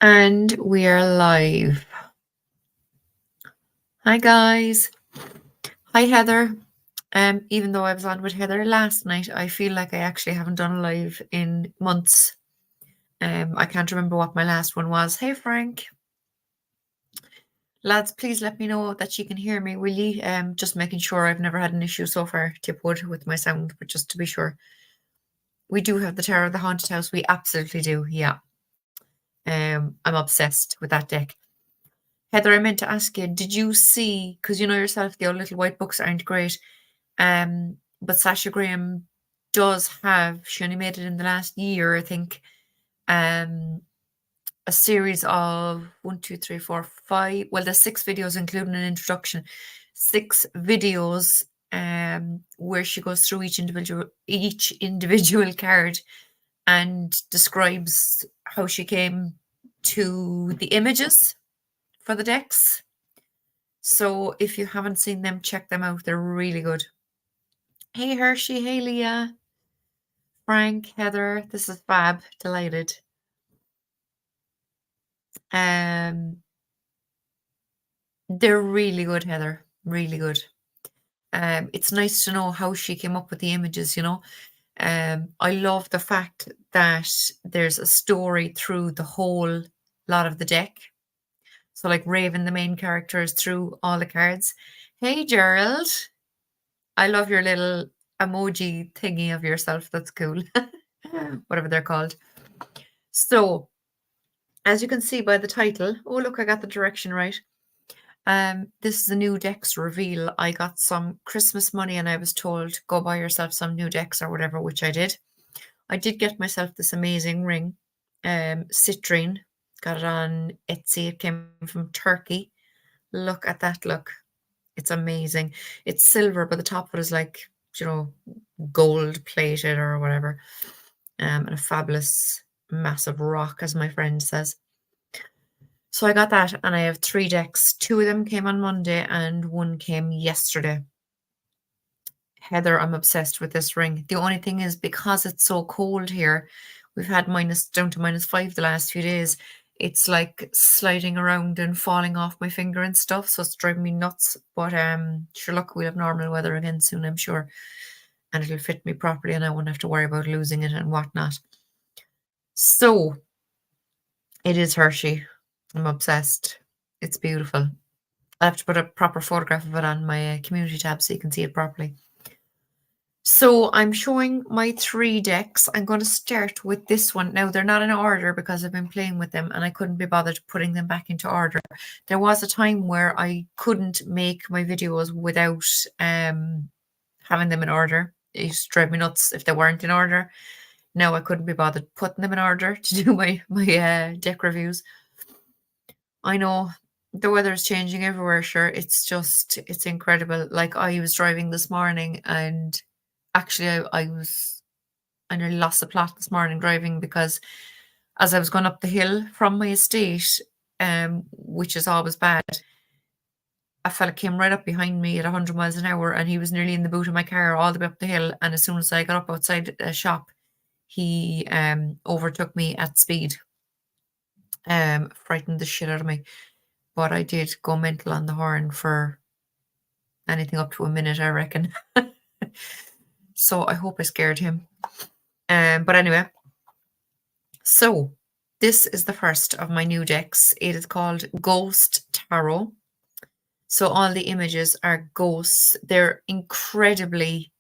And we are live. Hi guys. Hi Heather. Even though I was on with Heather last night, I feel like I actually haven't done a live in months. I can't remember what my last one was. Hey Frank. Lads, please let me know that you can hear me, will you? Just making sure. I've never had an issue so far, tip wood, with my sound, but just to be sure. We do have the Tower of the Haunted House. We absolutely do, yeah. I'm obsessed with that deck. Heather, I meant to ask you, did you see, because you know yourself, the old little white books aren't great, but Sasha Graham does have, she only made it in the last year, I think, a series of 1, 2, 3, 4, 5, well, there's 6 videos, including an introduction, 6 videos where she goes through each individual card and describes how she came to the images for the decks. So if you haven't seen them, check them out. They're really good. Hey Hershey, hey Leah, Frank, Heather, this is fab. Delighted. They're really good, Heather. Really good. It's nice to know how she came up with the images, you know. I love the fact that there's a story through the whole lot of the deck. So like Raven, the main character, is through all the cards. Hey Gerald. I love your little emoji thingy of yourself. That's cool. Whatever they're called. So, as you can see by the title, oh look, I got the direction right. This is a new decks reveal. I got some Christmas money and I was told go buy yourself some new decks or whatever, which I did. I did get myself this amazing ring, citrine. Got it on Etsy. It came from Turkey. Look at that! Look, it's amazing. It's silver, but the top of it is like, you know, gold plated or whatever. And a fabulous massive rock, as my friend says. So I got that, and I have 3 decks. 2 of them came on Monday and 1 came yesterday. Heather, I'm obsessed with this ring. The only thing is, because it's so cold here, we've had down to -5 the last few days. It's like sliding around and falling off my finger and stuff, so it's driving me nuts. But sure, look, we'll have normal weather again soon, I'm sure, and it'll fit me properly, and I won't have to worry about losing it and whatnot. So it is Hershey. I'm obsessed. It's beautiful. I have to put a proper photograph of it on my community tab so you can see it properly. So I'm showing my 3 decks. I'm going to start with this one. Now, they're not in order because I've been playing with them and I couldn't be bothered putting them back into order. There was a time where I couldn't make my videos without having them in order. It used to drive me nuts if they weren't in order. Now I couldn't be bothered putting them in order to do my deck reviews. I know the weather is changing everywhere, sure. It's incredible. Like, I was driving this morning and actually I nearly lost the plot this morning driving, because as I was going up the hill from my estate, which is always bad, a fella came right up behind me at 100 miles an hour and he was nearly in the boot of my car all the way up the hill. And as soon as I got up outside a shop, he overtook me at speed. Frightened the shit out of me. But I did go mental on the horn for anything up to a minute, I reckon. So I hope I scared him. But anyway, so this is the first of my new decks. It is called Ghost Tarot. So all the images are ghosts. They're incredibly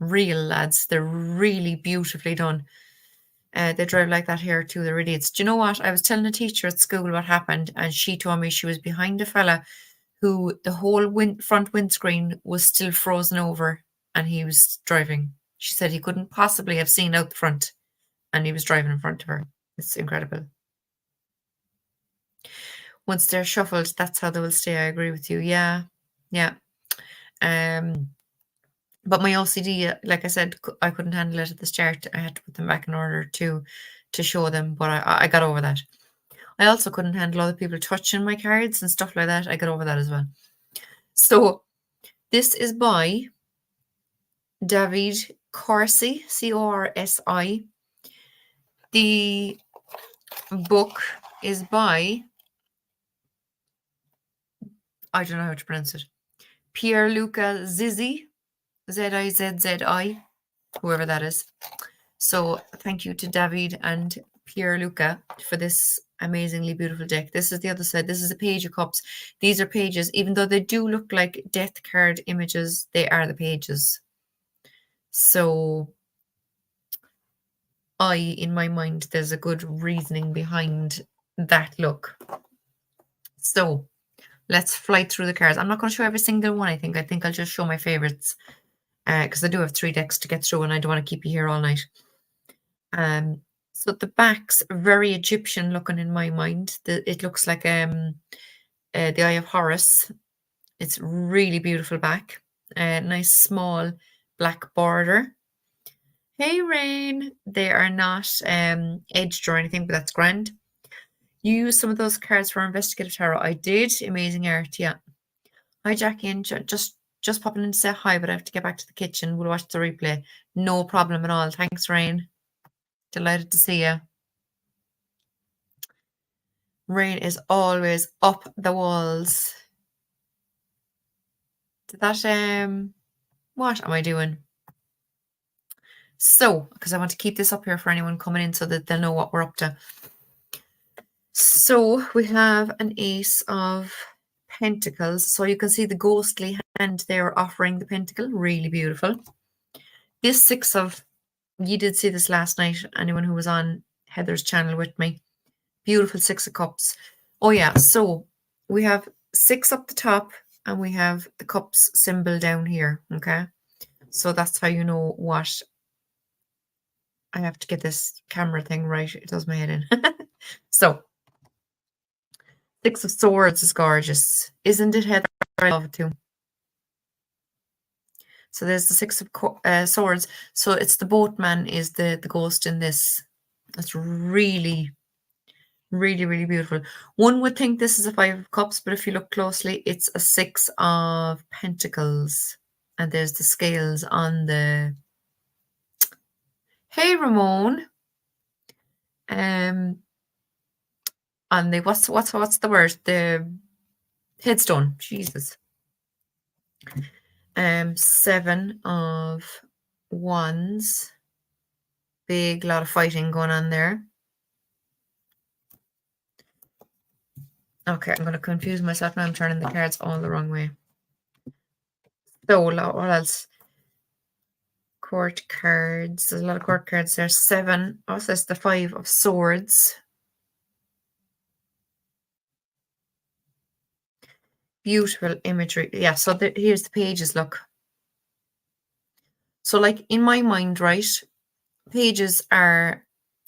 real, lads. They're really beautifully done. They drive like that here too. They're idiots. Do you know what? I was telling a teacher at school what happened, and she told me she was behind a fella who the whole front windscreen was still frozen over, and he was driving. She said he couldn't possibly have seen out the front, and he was driving in front of her. It's incredible. Once they're shuffled, that's how they will stay. I agree with you. Yeah, yeah. But my OCD, like I said, I couldn't handle it at the start. I had to put them back in order to show them, but I got over that. I also couldn't handle other people touching my cards and stuff like that. I got over that as well. So this is by Davide Corsi, Corsi. The book is by, I don't know how to pronounce it, Pierluca Zizzi, Zizzi, whoever that is. So thank you to Davide and Pierluca for this amazingly beautiful deck. This is the other side. This is a page of cups. These are pages. Even though they do look like death card images, they are the pages. So in my mind, there's a good reasoning behind that look. So let's fly through the cards. I'm not going to show every single one, I think. I think I'll just show my favorites because I do have 3 decks to get through and I don't want to keep you here all night. So the back's very Egyptian looking in my mind. It looks like the Eye of Horus. It's really beautiful back. Nice small black border. Hey, Rain. They are not edged or anything, but that's grand. You used some of those cards for Investigative Tarot. I did. Amazing art, yeah. Hi, Jackie, and just popping in to say hi, but I have to get back to the kitchen. We'll watch the replay. No problem at all. Thanks, Rain. Delighted to see you. Rain is always up the walls. Did that, what am I doing? So, because I want to keep this up here for anyone coming in so that they'll know what we're up to. So we have an Ace of Pentacles. So you can see the ghostly hand there offering the pentacle. Really beautiful. This 6 of, you did see this last night, anyone who was on Heather's channel with me. Beautiful 6 of Cups. Oh yeah, so we have 6 up the top and we have the cups symbol down here, okay? So that's how you know what. I have to get this camera thing right. It does my head in. So 6 of Swords is gorgeous. Isn't it, Heather? I love it too. So there's the 6 of Swords. So it's the boatman is the ghost in this. That's really, really, really beautiful. One would think this is a 5 of Cups, but if you look closely, it's a 6 of Pentacles. And there's the scales on the... Hey, Ramon. On the, what's the word? The headstone. Jesus. 7 of Wands. Big lot of fighting going on there. Okay, I'm going to confuse myself now. I'm turning the cards all the wrong way. So, what else? Court cards. There's a lot of court cards there. 7. Oh, so that's the 5 of Swords. Beautiful imagery. Yeah, so here's the pages, look. So, like, in my mind, right, pages are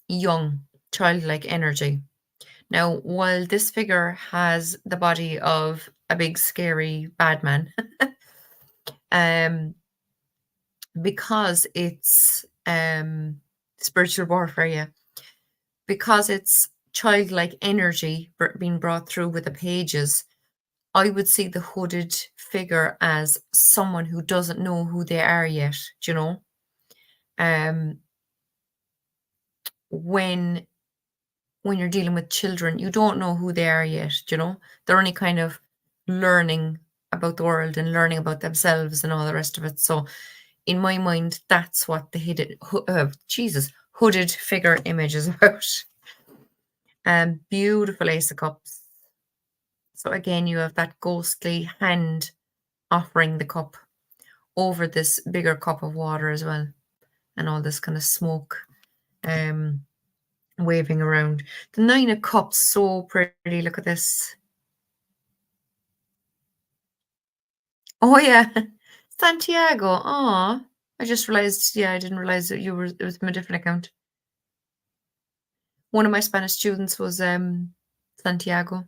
young, childlike energy. Now, while this figure has the body of a big, scary bad man, because it's spiritual warfare, yeah, because it's childlike energy being brought through with the pages, I would see the hooded figure as someone who doesn't know who they are yet, do you know? When you're dealing with children, you don't know who they are yet, do you know? They're only kind of learning about the world and learning about themselves and all the rest of it. So in my mind, that's what the hooded figure image is about. Beautiful Ace of Cups. So again, you have that ghostly hand offering the cup over this bigger cup of water as well. And all this kind of smoke waving around. The 9 of Cups, so pretty. Look at this. Oh, yeah. Santiago. Oh, I just realized, yeah, I didn't realize that it was from a different account. One of my Spanish students was Santiago.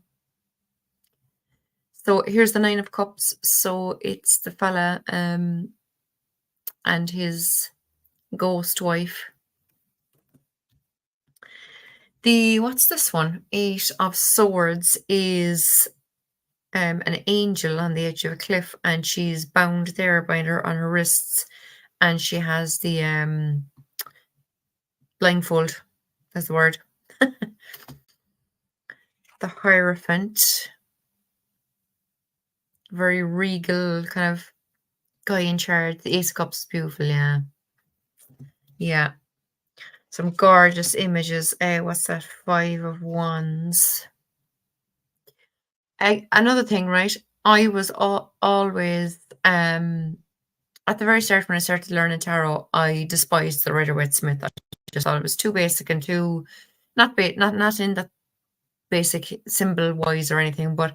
So here's the 9 of Cups. So it's the fella and his ghost wife. What's this one? 8 of Swords is an angel on the edge of a cliff, and she's bound there by her on her wrists, and she has the blindfold. That's the word. the Hierophant. Very regal kind of guy in charge. The Ace of Cups is beautiful, yeah. Yeah. Some gorgeous images. What's that? 5 of Wands. Another thing, right? I was always at the very start when I started learning tarot, I despised the Rider-Waite-Smith. I just thought it was too basic and too not in that basic symbol wise or anything, but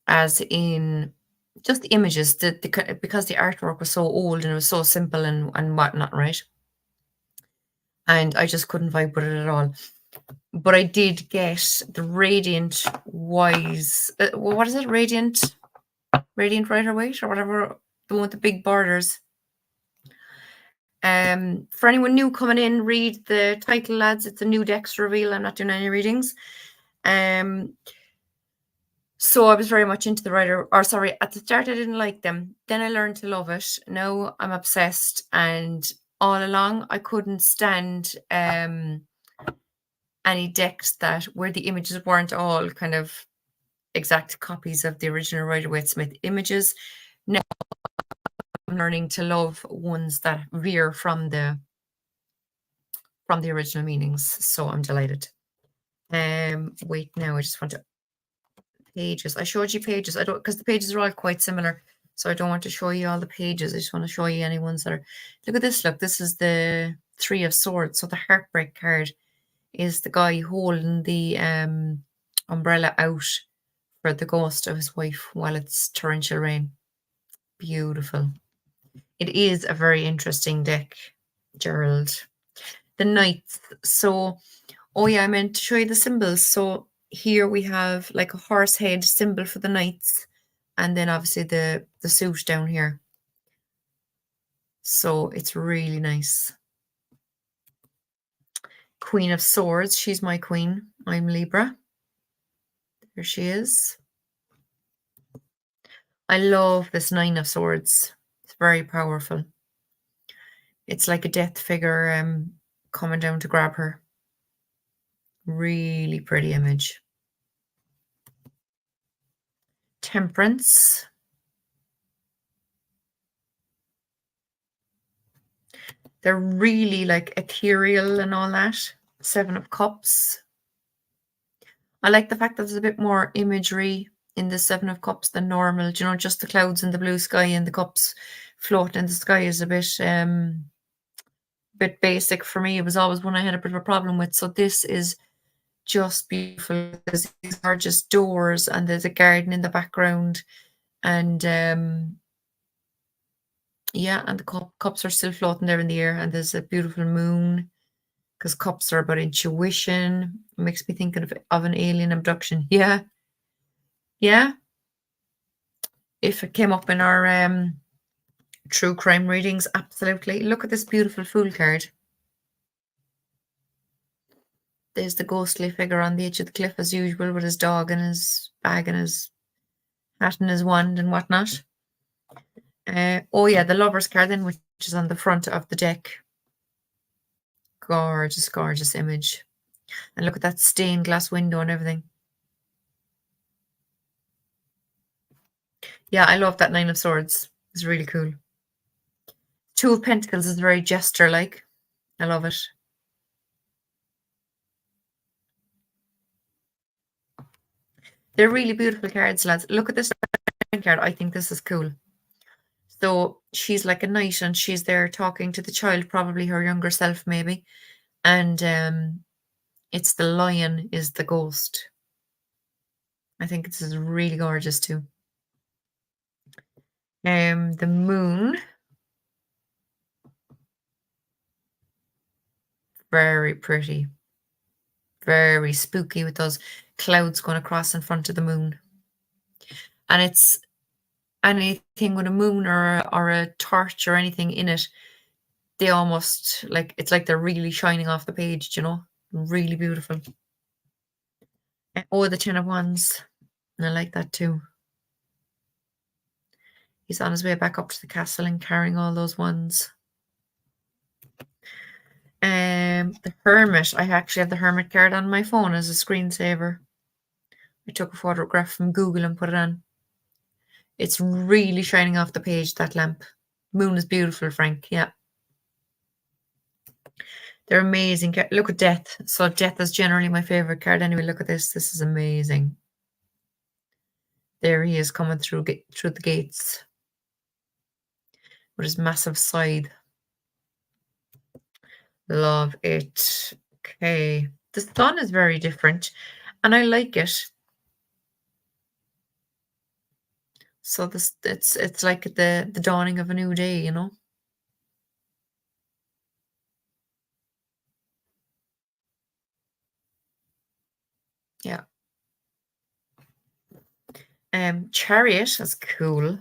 as in just the images, because the artwork was so old and it was so simple and whatnot, right? And I just couldn't vibe with it at all. But I did get the Radiant Wise. What is it? Radiant Rider-Waite or whatever, the one with the big borders. For anyone new coming in, read the title, lads. It's a new Dex reveal. I'm not doing any readings. So I was very much into the Rider, or sorry, at the start I didn't like them. Then I learned to love it. Now I'm obsessed, and all along I couldn't stand any decks that where the images weren't all kind of exact copies of the original Rider-Waite-Smith images. Now I'm learning to love ones that veer from the original meanings. So I'm delighted. Wait now, I just want to pages. I showed you pages. I don't, because the pages are all quite similar. So I don't want to show you all the pages. I just want to show you any ones that are. Look at this. Look, this is the 3 of Swords. So the Heartbreak card is the guy holding the umbrella out for the ghost of his wife while it's torrential rain. Beautiful. It is a very interesting deck, Gerald. The Knights. So, oh yeah, I meant to show you the symbols. So here we have like a horse head symbol for the Knights, and then obviously the suit down here. So it's really nice. Queen of Swords. She's my queen. I'm Libra. There she is. I love this 9 of Swords. It's very powerful. It's like a death figure coming down to grab her. Really pretty image. Temperance. They're really like ethereal and all that. 7 of Cups. I like the fact that there's a bit more imagery in the 7 of Cups than normal. Do you know, just the clouds and the blue sky and the cups floating in the sky is a bit basic for me. It was always one I had a bit of a problem with. So this is just beautiful. There's these gorgeous doors and there's a garden in the background. And yeah, and the cups are still floating there in the air, and there's a beautiful moon because cups are about intuition. It makes me think of an alien abduction. Yeah. Yeah. If it came up in our true crime readings, absolutely. Look at this beautiful Fool card. There's the ghostly figure on the edge of the cliff as usual with his dog and his bag and his hat and his wand and whatnot. Oh yeah, the Lover's card then, which is on the front of the deck. Gorgeous, gorgeous image. And look at that stained glass window and everything. Yeah, I love that 9 of Swords. It's really cool. 2 of Pentacles is very gesture-like. I love it. They're really beautiful cards, lads. Look at this card. I think this is cool. So she's like a knight and she's there talking to the child, probably her younger self maybe. And it's the lion is the ghost. I think this is really gorgeous too. The moon. Very pretty. Very spooky with those clouds going across in front of the moon. And it's anything with a moon or a torch or anything in it, they almost like it's like they're really shining off the page, you know. Really beautiful. Oh, the 10 of Wands. I like that too. He's on his way back up to the castle and carrying all those wands. The Hermit. I actually have the Hermit card on my phone as a screensaver. I took a photograph from Google and put it on. It's really shining off the page, that lamp. Moon is beautiful, Frank. Yeah. They're amazing. Look at Death. So Death is generally my favorite card. Anyway, look at this. This is amazing. There he is coming through the gates with his massive scythe. Love it. Okay. The sun is very different and I like it. So this it's like the dawning of a new day, you know? Yeah. Chariot is cool.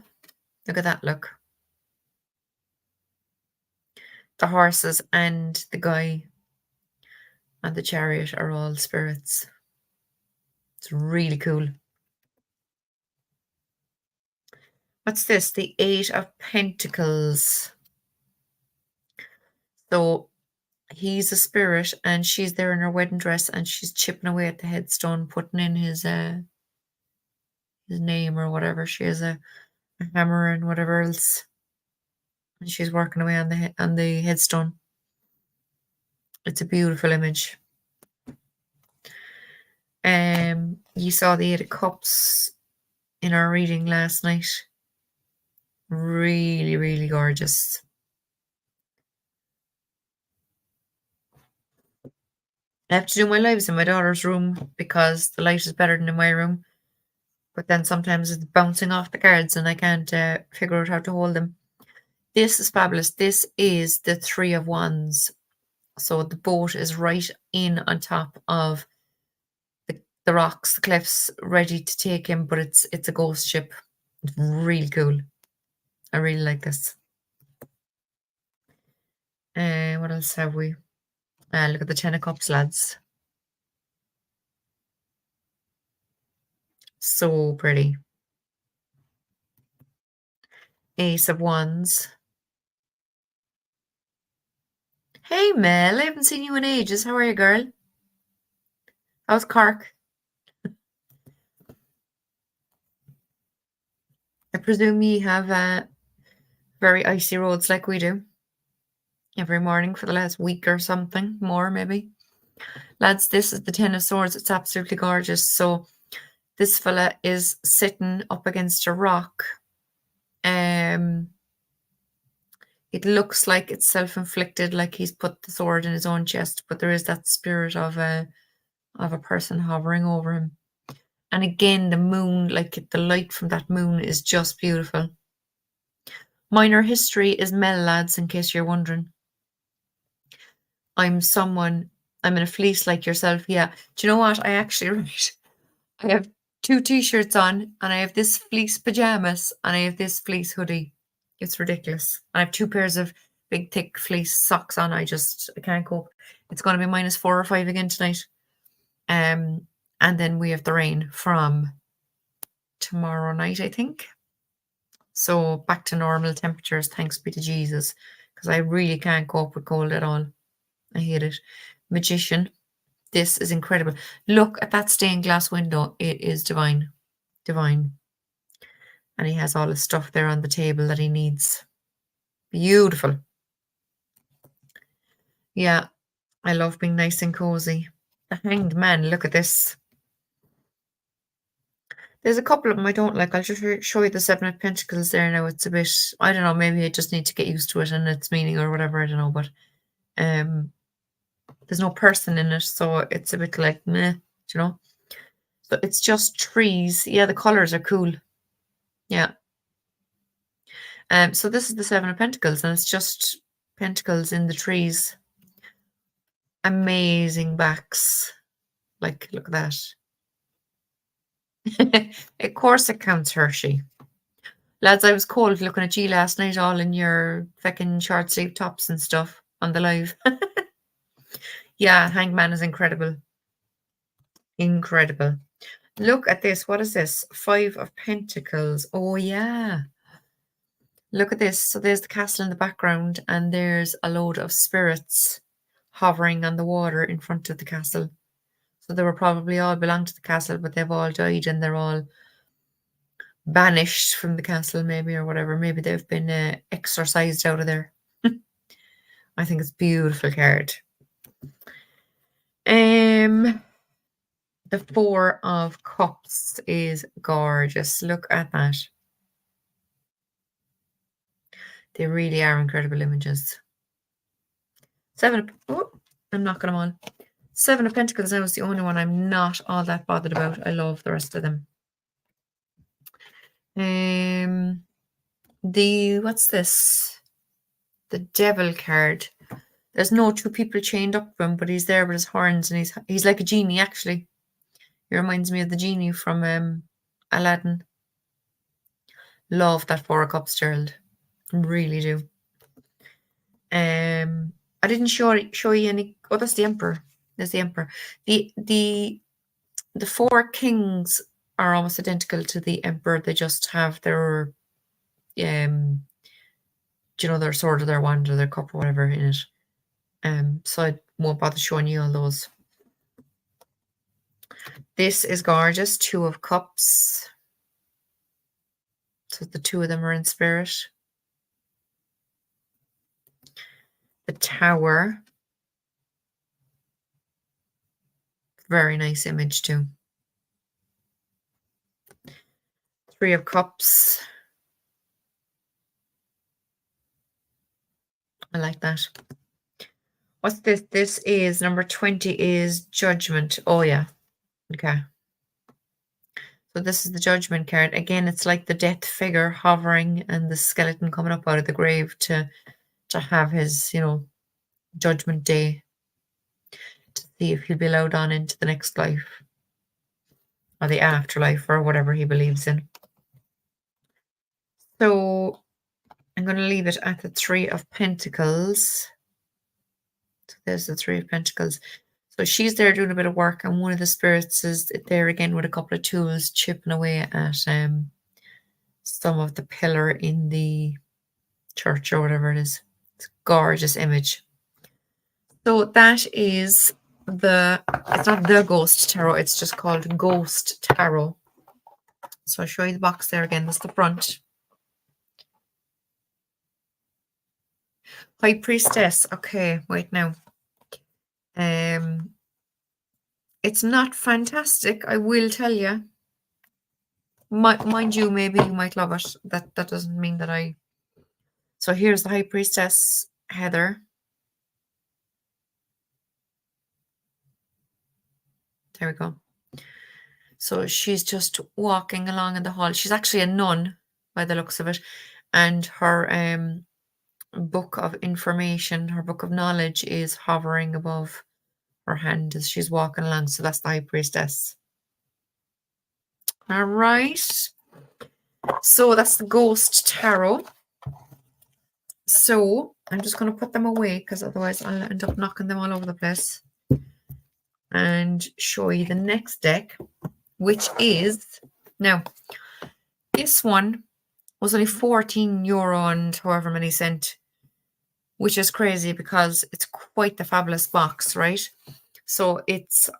Look at that look. The horses and the guy and the chariot are all spirits. It's really cool. What's this? The Eight of Pentacles. So he's a spirit and she's there in her wedding dress and she's chipping away at the headstone, putting in his name or whatever. She has a hammer and whatever else. And she's working away on the headstone. It's a beautiful image. You saw the Eight of Cups in our reading last night. Really, really gorgeous. I have to do my lives in my daughter's room because the light is better than in my room. But then sometimes it's bouncing off the cards and I can't figure out how to hold them. This is fabulous. This is the Three of Wands. So the boat is right in on top of the rocks, the cliffs, ready to take him, but it's a ghost ship. It's really cool. I really like this. What else have we? Look at the Ten of Cups, lads. So pretty. Ace of Wands. Hey Mel, I haven't seen you in ages. How are you, girl? How's Cork? I presume you have very icy roads like we do every morning for the last week or something more, maybe. Lads, this is the Ten of Swords. It's absolutely gorgeous. So this fella is sitting up against a rock. It looks like it's self-inflicted, like he's put the sword in his own chest, but there is that spirit of a person hovering over him. And again, the moon, like the light from that moon is just beautiful. Minor history is Mel, lads, in case you're wondering. I'm in a fleece like yourself. Yeah. Do you know what? I have 2 t-shirts on and I have this fleece pajamas and I have this fleece hoodie. It's ridiculous. And I have 2 pairs of big thick fleece socks on. I can't cope. It's going to be -4 or 5 again tonight. And then we have the rain from tomorrow night, I think. So back to normal temperatures, thanks be to Jesus, because I really can't cope with cold at all. I hate it. Magician. This is incredible. Look at that stained glass window. It is divine. Divine. And he has all his stuff there on the table that he needs. Beautiful. Yeah, I love being nice and cozy. The Hanged Man, look at this. There's a couple of them I don't like. I'll just show you the Seven of Pentacles there now. It's a bit, I don't know, maybe I just need to get used to it and its meaning or whatever, I don't know. But there's no person in it, so it's a bit like, meh, you know. So it's just trees. Yeah, the colours are cool. Yeah. So this is the Seven of Pentacles, and it's just pentacles in the trees. Amazing backs. Like, look at that. Of course it counts, Hershey. Lads, I was cold looking at you last night, all in your feckin' short sleeve tops and stuff on the live. Yeah, Hangman is incredible. Incredible. Look at this. What is this? 5 of Pentacles. Oh, yeah. Look at this. So there's the castle in the background, and there's a load of spirits hovering on the water in front of the castle. So they were probably all belonged to the castle, but they've all died and they're all banished from the castle, maybe, or whatever. Maybe they've been exorcised out of there. I think it's a beautiful card. The Four of Cups is gorgeous. Look at that. They really are incredible images. I'm knocking them on. Seven of Pentacles now is the only one I'm not all that bothered about. I love the rest of them. What's this? The Devil card. There's no two people chained up to him, but he's there with his horns, and he's like a genie, actually. He reminds me of the genie from Aladdin. Love that Four of Cups, Gerald. Really do. I didn't show you any. Oh, that's the Emperor. There's the Emperor. The Four Kings are almost identical to the Emperor. They just have their their sword or their wand or their cup or whatever in it. So I won't bother showing you all those. This is gorgeous. Two of Cups. So the two of them are in spirit. The Tower. Very nice image too. Three of Cups. I like that. What's this? This is number 20 is Judgment. Oh, yeah. Okay. So this is the Judgment card. Again, it's like the death figure hovering and the skeleton coming up out of the grave to have his, judgment day, to see if he'll be allowed on into the next life or the afterlife or whatever he believes in. So I'm going to leave it at the Three of Pentacles. So there's the Three of Pentacles. So she's there doing a bit of work, and one of the spirits is there again with a couple of tools chipping away at some of the pillar in the church or whatever it is. It's a gorgeous image. So that is it's not the Ghost Tarot, it's just called Ghost Tarot. So I'll show you the box there again. That's the front. High Priestess. Okay, wait now. It's not fantastic, I will tell you. Mind you, maybe you might love it. That doesn't mean that I... So here's the High Priestess, Heather. There we go. So she's just walking along in the hall. She's actually a nun by the looks of it. And her book of information, her book of knowledge is hovering above her hand as she's walking along. So that's the High Priestess. All right. So that's the Ghost Tarot. So I'm just going to put them away because otherwise I'll end up knocking them all over the place. And show you the next deck, which is... Now, this one was only €14 and however many cent, which is crazy because it's quite the fabulous box, right? So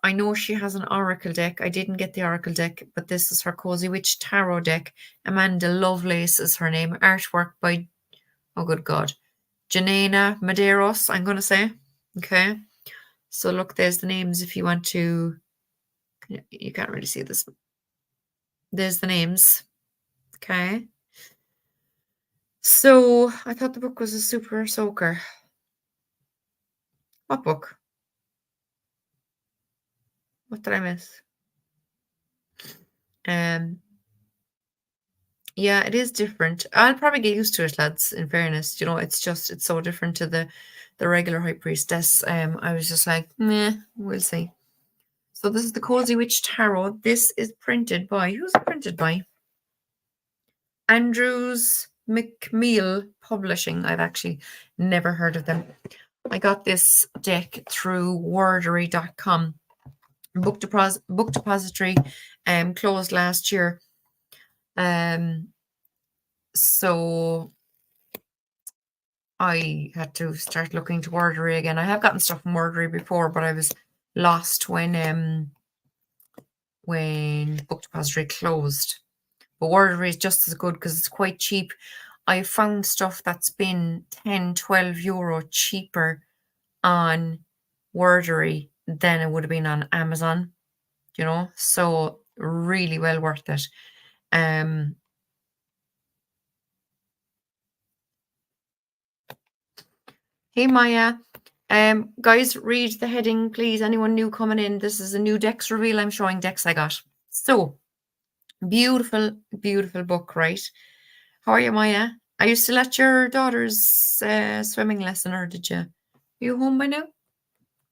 I know she has an Oracle deck. I didn't get the Oracle deck, but this is her Cozy Witch Tarot deck. Amanda Lovelace is her name. Artwork by, oh good God, Janina Medeiros, I'm going to say. Okay. So look, there's the names if you want to, you can't really see this. There's the names. Okay. So I thought the book was a super soaker. What book? What did I miss? Yeah, it is different. I'll probably get used to it, lads, in fairness. It's so different to the regular High Priestess. I was just like, meh, we'll see. So this is the Cozy Witch Tarot. This is printed by, who's it printed by? Andrews McMeel Publishing. I've actually never heard of them. I got this deck through wordery.com. Book depository closed last year. So I had to start looking to Wordery again. I have gotten stuff from Wordery before, but I was lost when Book Depository closed. But Wordery is just as good because it's quite cheap. I found stuff that's been 10, 12 euro cheaper on Wordery than it would have been on Amazon, so really well worth it. Hey Maya, guys, read the heading, please. Anyone new coming in? This is a new decks reveal. I'm showing decks I got. So beautiful, beautiful book, right? How are you, Maya? Are you still at your daughter's swimming lesson, or did you? Are you home by now? What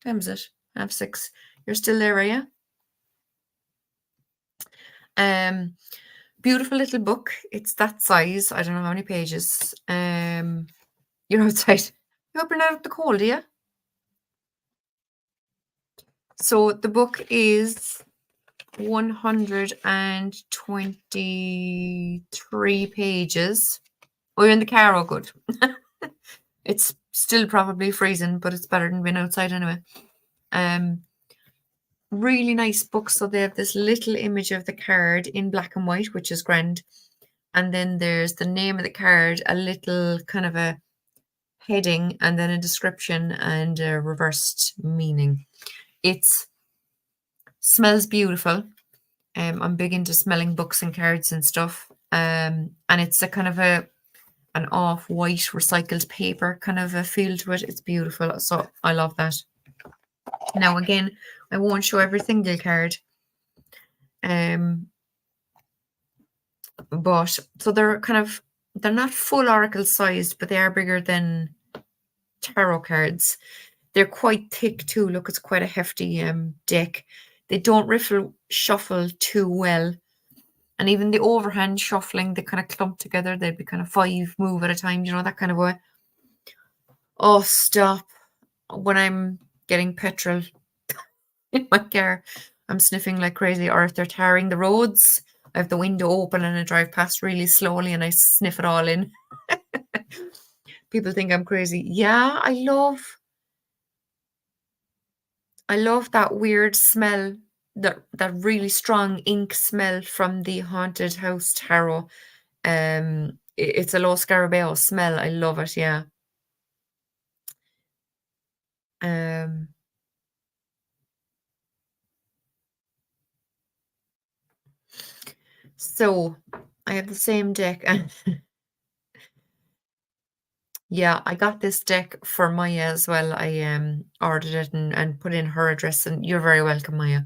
time is it? 6:30. You're still there, are you? Beautiful little book. It's that size. I don't know how many pages. You're outside. You hope you're not out the cold, do you? So the book is 123 pages. Oh, you're in the car. Oh, good. It's still probably freezing, but it's better than being outside anyway. Really nice book. So they have this little image of the card in black and white, which is grand. And then there's the name of the card, a little kind of a heading, and then a description and a reversed meaning. It smells beautiful. I'm big into smelling books and cards and stuff. And it's a kind of an off-white recycled paper kind of a feel to it. It's beautiful. So I love that. Now again, I won't show every single card. But so they're not full oracle sized, but they are bigger than tarot cards. They're quite thick too. Look, it's quite a hefty deck. They don't shuffle too well. And even the overhand shuffling, they kind of clump together. They'd be kind of 5 move at a time, that kind of way. Oh, stop. When I'm getting petrol in my car, I'm sniffing like crazy. Or if they're tarring the roads, I have the window open and I drive past really slowly and I sniff it all in. People think I'm crazy. Yeah, I love that weird smell, that really strong ink smell from the Haunted House Tarot. It's a Lo Scarabeo smell. I love it, yeah. So I have the same deck. Yeah, I got this deck for Maya as well. I ordered it and put in her address, and you're very welcome, Maya.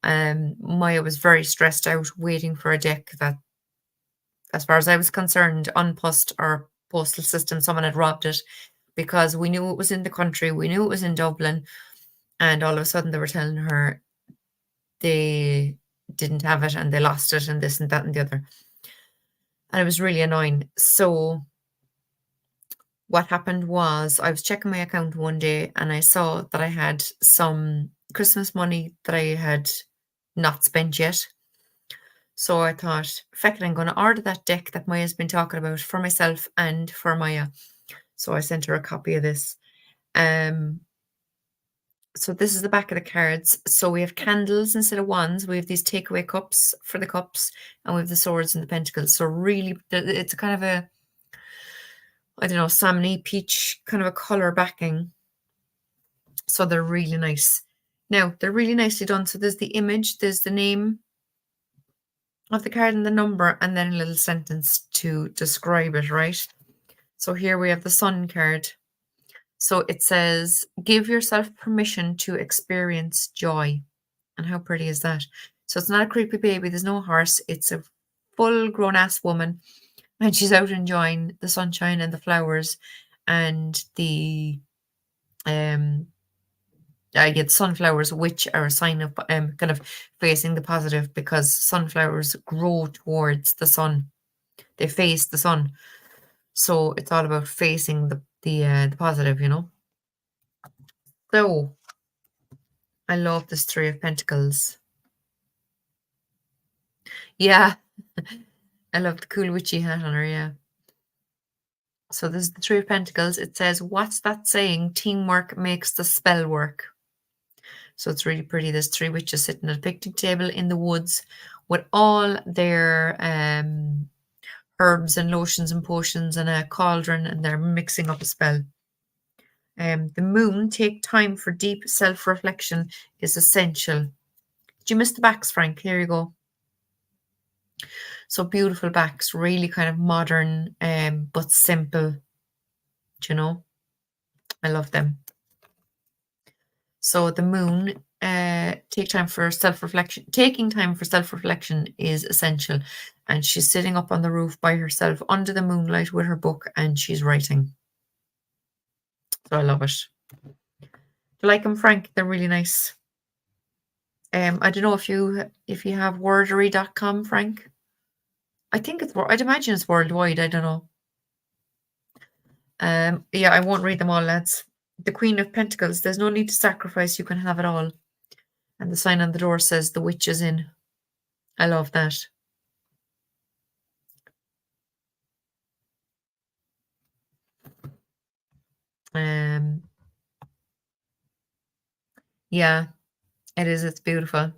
Maya was very stressed out waiting for a deck that, as far as I was concerned, unpost or postal system, someone had robbed it, because we knew it was in the country, we knew it was in Dublin, and all of a sudden they were telling her they didn't have it and they lost it and this and that and the other. And it was really annoying. So what happened was, I was checking my account one day and I saw that I had some Christmas money that I had not spent yet. So I thought, feck it, I'm going to order that deck that Maya's been talking about for myself and for Maya. So I sent her a copy of this. So this is the back of the cards. So we have candles instead of wands. We have these takeaway cups for the cups, and we have the swords and the pentacles. So really, it's a kind of a, I don't know, salmony peach kind of a color backing. So they're really nice. Now, they're really nicely done. So there's the image, there's the name of the card and the number, and then a little sentence to describe it, right? So here we have the Sun card. So it says, give yourself permission to experience joy. And how pretty is that? So it's not a creepy baby. There's no horse. It's a full grown ass woman. And she's out enjoying the sunshine and the flowers and the I get sunflowers, which are a sign of kind of facing the positive, because sunflowers grow towards the sun. They face the sun. So it's all about facing the positive, So I love this Three of Pentacles. Yeah. I love the cool witchy hat on her, yeah. So this is the Three of Pentacles. It says, what's that saying? Teamwork makes the spell work. So it's really pretty. There's three witches sitting at a picnic table in the woods with all their herbs and lotions and potions and a cauldron, and they're mixing up a spell. The moon, take time for deep self-reflection is essential. Did you miss the backs, Frank? Here you go. So beautiful backs, really kind of modern, but simple. Do you know? I love them. So the moon, taking time for self-reflection is essential. And she's sitting up on the roof by herself under the moonlight with her book, and she's writing. So I love it. Do you like them, Frank? They're really nice. I don't know if you have wordery.com, Frank. I'd imagine it's worldwide. I don't know. Yeah, I won't read them all, lads. The Queen of Pentacles. There's no need to sacrifice. You can have it all. And the sign on the door says the witch is in. I love that. Yeah, it is. It's beautiful.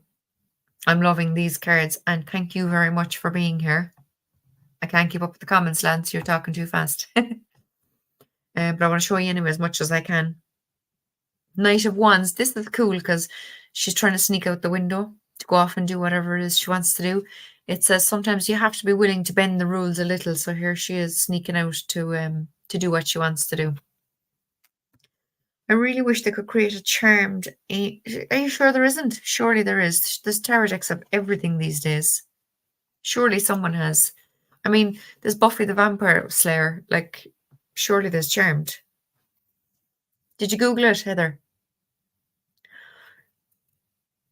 I'm loving these cards, and thank you very much for being here. I can't keep up with the comments, Lance. You're talking too fast. But I want to show you anyway as much as I can. Knight of Wands. This is cool because she's trying to sneak out the window to go off and do whatever it is she wants to do. It says sometimes you have to be willing to bend the rules a little. So here she is sneaking out to do what she wants to do. I really wish they could create a charmed. Are you sure there isn't? Surely there is. There's tarot decks of everything these days. Surely someone has. I mean, there's Buffy the Vampire Slayer. Like, surely there's charmed. Did you Google it, Heather?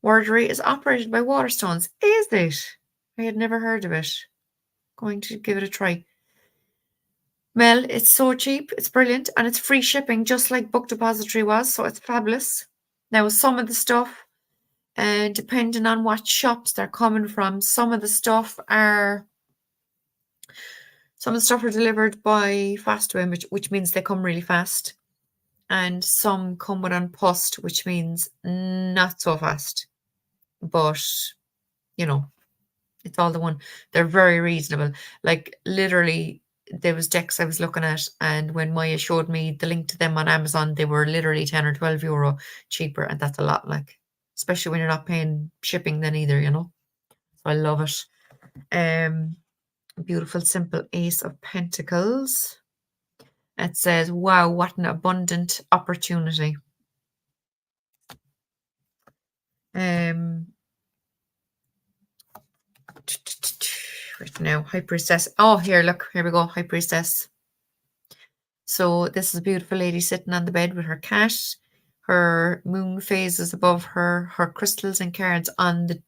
Wordery is operated by Waterstones. Is it? I had never heard of it. Going to give it a try. Mel, it's so cheap. It's brilliant. And it's free shipping, just like Book Depository was. So it's fabulous. Now, some of the stuff, depending on what shops they're coming from, some of the stuff are delivered by Fastway, which means they come really fast. And some come with on post, which means not so fast. But, you know, it's all the one. They're very reasonable. Like, literally, there was decks I was looking at, and when Maya showed me the link to them on Amazon, they were literally 10 or 12 euro cheaper, and that's a lot, like, especially when you're not paying shipping then either, you know. So I love it. Beautiful, simple Ace of Pentacles. It says, wow, what an abundant opportunity. Right now, High Priestess. Oh, here, look, here we go, High Priestess. So this is a beautiful lady sitting on the bed with her cat. Her moon phase is above her crystals and cards on the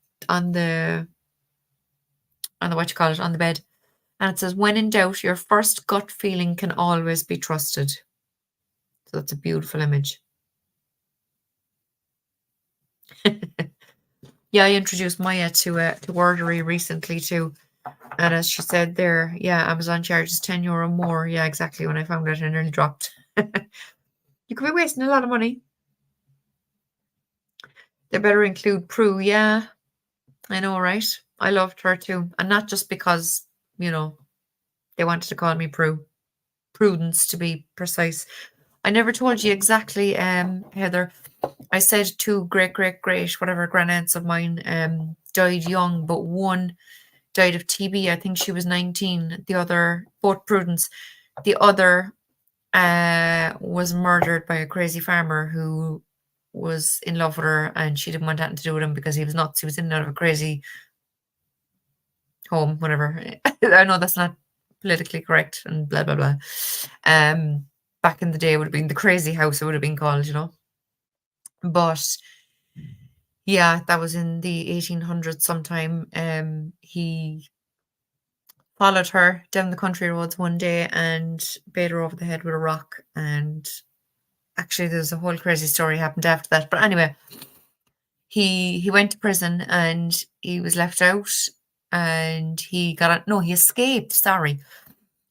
what you call it, on the bed. And it says, when in doubt, your first gut feeling can always be trusted. So that's a beautiful image. Yeah, I introduced Maya to Wordery recently too. And as she said there, yeah, Amazon charges 10 euro more. Yeah, exactly. When I found it, I nearly dropped. You could be wasting a lot of money. They better include Prue. Yeah, I know, right? I loved her too. And not just because, you know, they wanted to call me Prue. Prudence, to be precise. I never told you exactly, Heather. I said two great, whatever, grandaunts of mine died young, but one died of TB. I think she was 19. The other, both Prudence. The other was murdered by a crazy farmer who was in love with her, and she didn't want anything to do with him because he was nuts. He was in and out of a crazy home, whatever. I know that's not politically correct and blah, blah, blah. Back in the day, it would have been the crazy house, it would have been called, you know. But yeah, that was in the 1800s sometime. He followed her down the country roads one day and bait her over the head with a rock. And actually, there's a whole crazy story happened after that. But anyway, he went to prison and he was left out, and he escaped, sorry.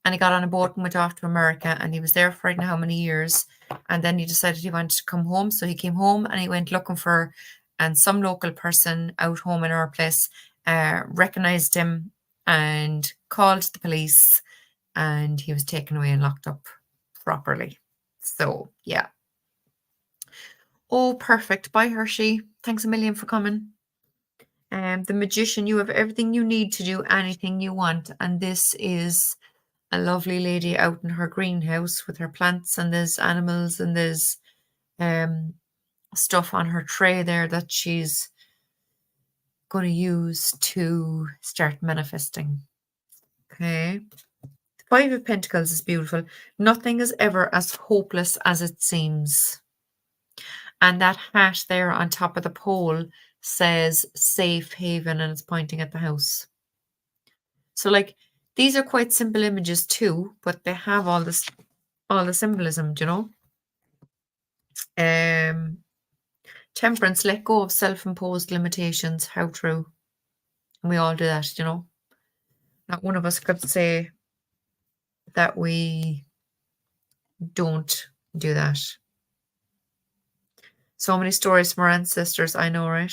and he got on a boat and went off to America, and he was there for I don't know how many years, and then he decided he wanted to come home, so he came home and he went looking for, and some local person out home in our place recognized him and called the police, and he was taken away and locked up properly. So yeah. Oh, perfect. Bye, Hershey. Thanks a million for coming. The magician, you have everything you need to do anything you want, and this is a lovely lady out in her greenhouse with her plants, and there's animals, and there's stuff on her tray there that she's going to use to start manifesting. Okay. The Five of Pentacles is beautiful. Nothing is ever as hopeless as it seems. And that hat there on top of the pole says safe haven, and it's pointing at the house. So like these are quite simple images too, but they have all the symbolism, you know. Temperance, let go of self-imposed limitations. How true. And we all do that, you know. Not one of us could say that we don't do that. So many stories from our ancestors, I know, right?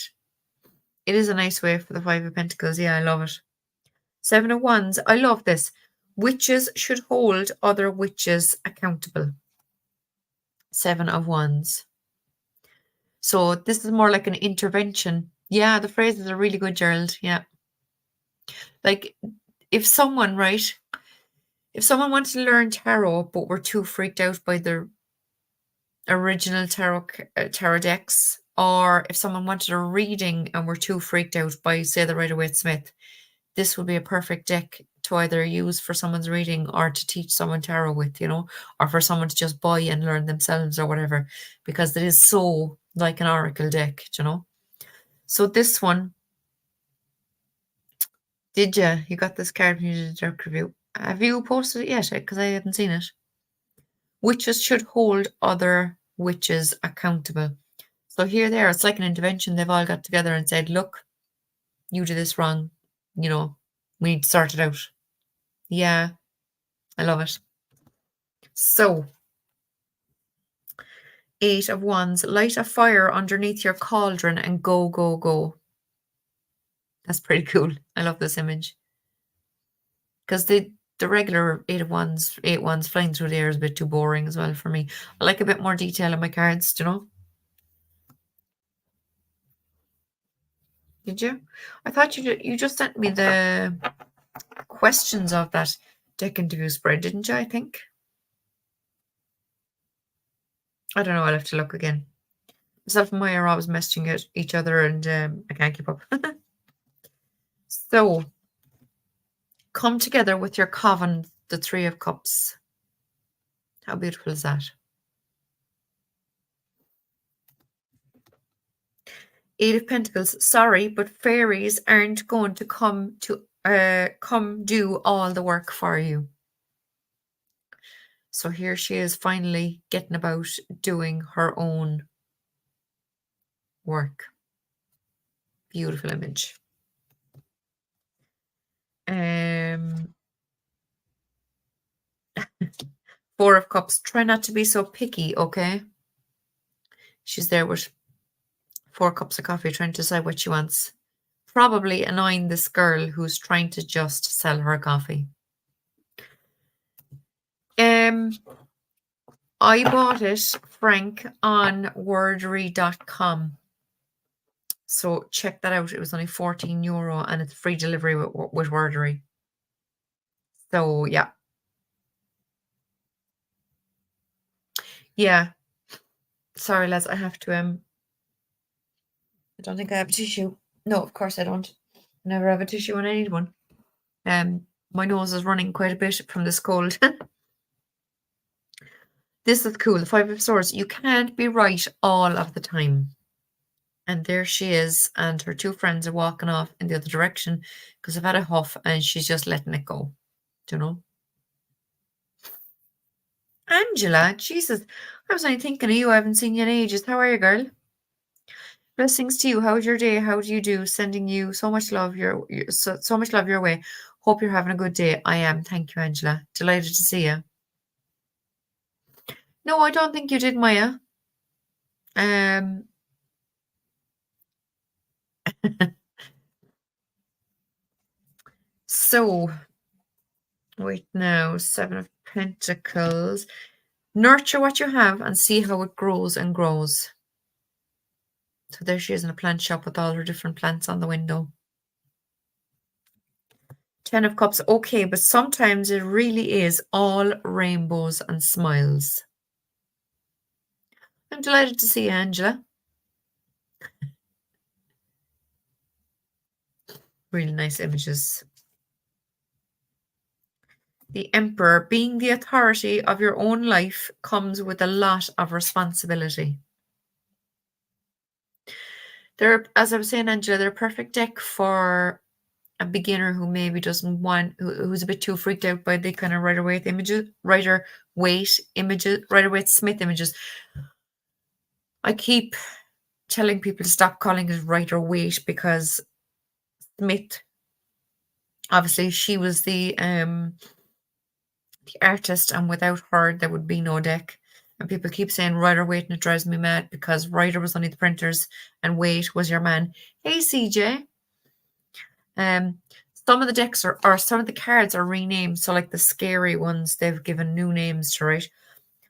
It is a nice way for the Five of Pentacles. Yeah, I love it. Seven of Wands, I love this. Witches should hold other witches accountable. Seven of Wands. So this is more like an intervention. Yeah, the phrases are really good, Gerald. Yeah. Like if someone wanted to learn tarot but were too freaked out by the original tarot decks, or if someone wanted a reading and were too freaked out by, say, the Rider-Waite-Smith, this would be a perfect deck to either use for someone's reading or to teach someone tarot with, you know, or for someone to just buy and learn themselves or whatever, because it is so like an oracle deck, you know. So this one, did you? You got this card when you did a dark review. Have you posted it yet? Because I haven't seen it. Witches should hold other witches accountable. So here they are. It's like an intervention. They've all got together and said, look, you did this wrong. You know, we need to sort it out. Yeah, I love it. So, Eight of Wands, light a fire underneath your cauldron and go, go, go. That's pretty cool. I love this image. Because the regular eight wands flying through the air is a bit too boring as well for me. I like a bit more detail in my cards, do you know? Did you? I thought you just sent me the questions of that deck interview spread, didn't you, I think? I don't know, I'll have to look again. Myself and Maya are always messaging each other, and I can't keep up. So, come together with your coven, the Three of Cups. How beautiful is that? Eight of Pentacles. Sorry, but fairies aren't going to come do all the work for you. So here she is finally getting about doing her own work. Beautiful image. Four of Cups. Try not to be so picky, okay? She's there with 4 cups of coffee trying to decide what she wants. Probably annoying this girl who's trying to just sell her coffee. I bought it, Frank, on wordery.com. So check that out. It was only €14 and it's free delivery with Wordery. So yeah. Yeah. Sorry, lads, I have to I don't think I have a tissue. No, of course I don't. Never have a tissue when I need one. My nose is running quite a bit from this cold. This is cool. The Five of Swords. You can't be right all of the time. And there she is, and her 2 friends are walking off in the other direction because they've had a huff, and she's just letting it go. Do you know? Angela, Jesus, I was only thinking of you. I haven't seen you in ages. How are you, girl? Blessings to you. How's your day? How do you do? Sending you so much love so much love your way. Hope you're having a good day. I am. Thank you, Angela. Delighted to see you. No, I don't think you did, Maya. Um, so wait now, Seven of Pentacles. Nurture what you have and see how it grows and grows. So there she is in a plant shop with all her different plants on the window. 10 of Cups, okay, but sometimes it really is all rainbows and smiles. I'm delighted to see you, Angela. Really nice images. The Emperor, being the authority of your own life comes with a lot of responsibility. They're, as I was saying, Angela, they're a perfect deck for a beginner who maybe doesn't want, who's a bit too freaked out by the kind of Rider-Waite Smith images. I keep telling people to stop calling it Rider-Waite because Smith, obviously, she was the artist, and without her, there would be no deck. And people keep saying Rider-Waite, and it drives me mad because Rider was only the printers and Waite was your man. Hey, CJ. Some of the decks or some of the cards are renamed. So, like the scary ones, they've given new names to, right?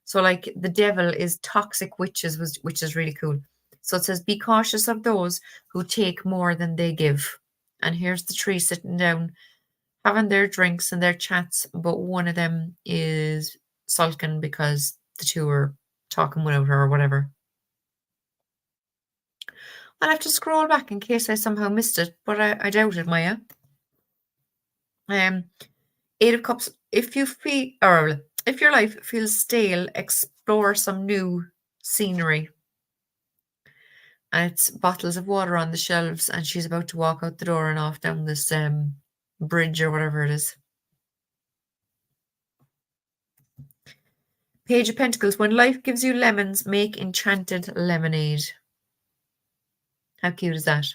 So, like the Devil is Toxic Witches, which is really cool. So it says, be cautious of those who take more than they give. And here's the tree sitting down, having their drinks and their chats, but one of them is sulking because the two are talking without her or whatever. I'll have to scroll back in case I somehow missed it, but I doubt it, Maya. 8 of Cups. If your life feels stale, explore some new scenery. And it's bottles of water on the shelves, and she's about to walk out the door and off down this bridge or whatever it is. Page of Pentacles. When life gives you lemons, make enchanted lemonade. How cute is that?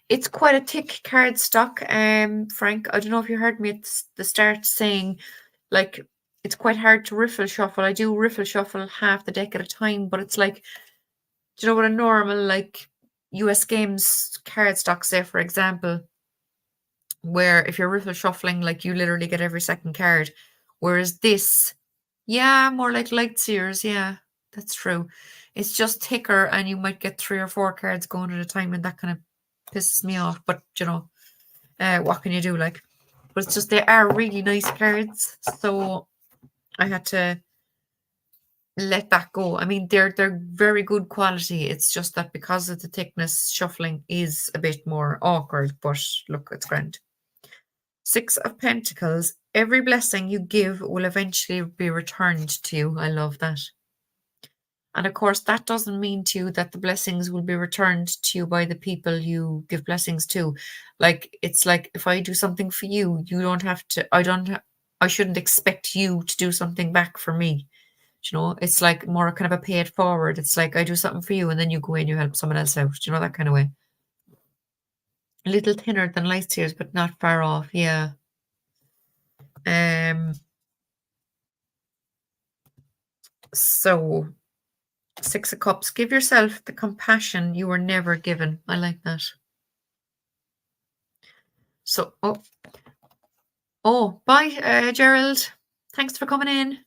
It's quite a thick card stock, Frank. I don't know if you heard me at the start saying, like, it's quite hard to riffle shuffle. I do riffle shuffle half the deck at a time, but it's like, do you know what a normal, like, US Games card stock, say, for example, where if you're riffle shuffling, like, you literally get every second card. Whereas this, yeah, more like light seers, yeah, that's true. It's just thicker and you might get 3 or 4 cards going at a time, and that kind of pisses me off. But, you know, what can you do, like? But it's just they are really nice cards, so I had to let that go. I mean, they're very good quality. It's just that because of the thickness, shuffling is a bit more awkward, but look, it's grand. 6 of Pentacles. Every blessing you give will eventually be returned to you. I love that. And of course, that doesn't mean to you that the blessings will be returned to you by the people you give blessings to. Like, it's like if I do something for you, you don't have to, I shouldn't expect you to do something back for me. You know, it's like more kind of a pay it forward. It's like I do something for you and then you go in, you help someone else out. You know, that kind of way. A little thinner than light tears, but not far off. Yeah. So 6 of Cups. Give yourself the compassion you were never given. I like that. So, bye, Gerald. Thanks for coming in.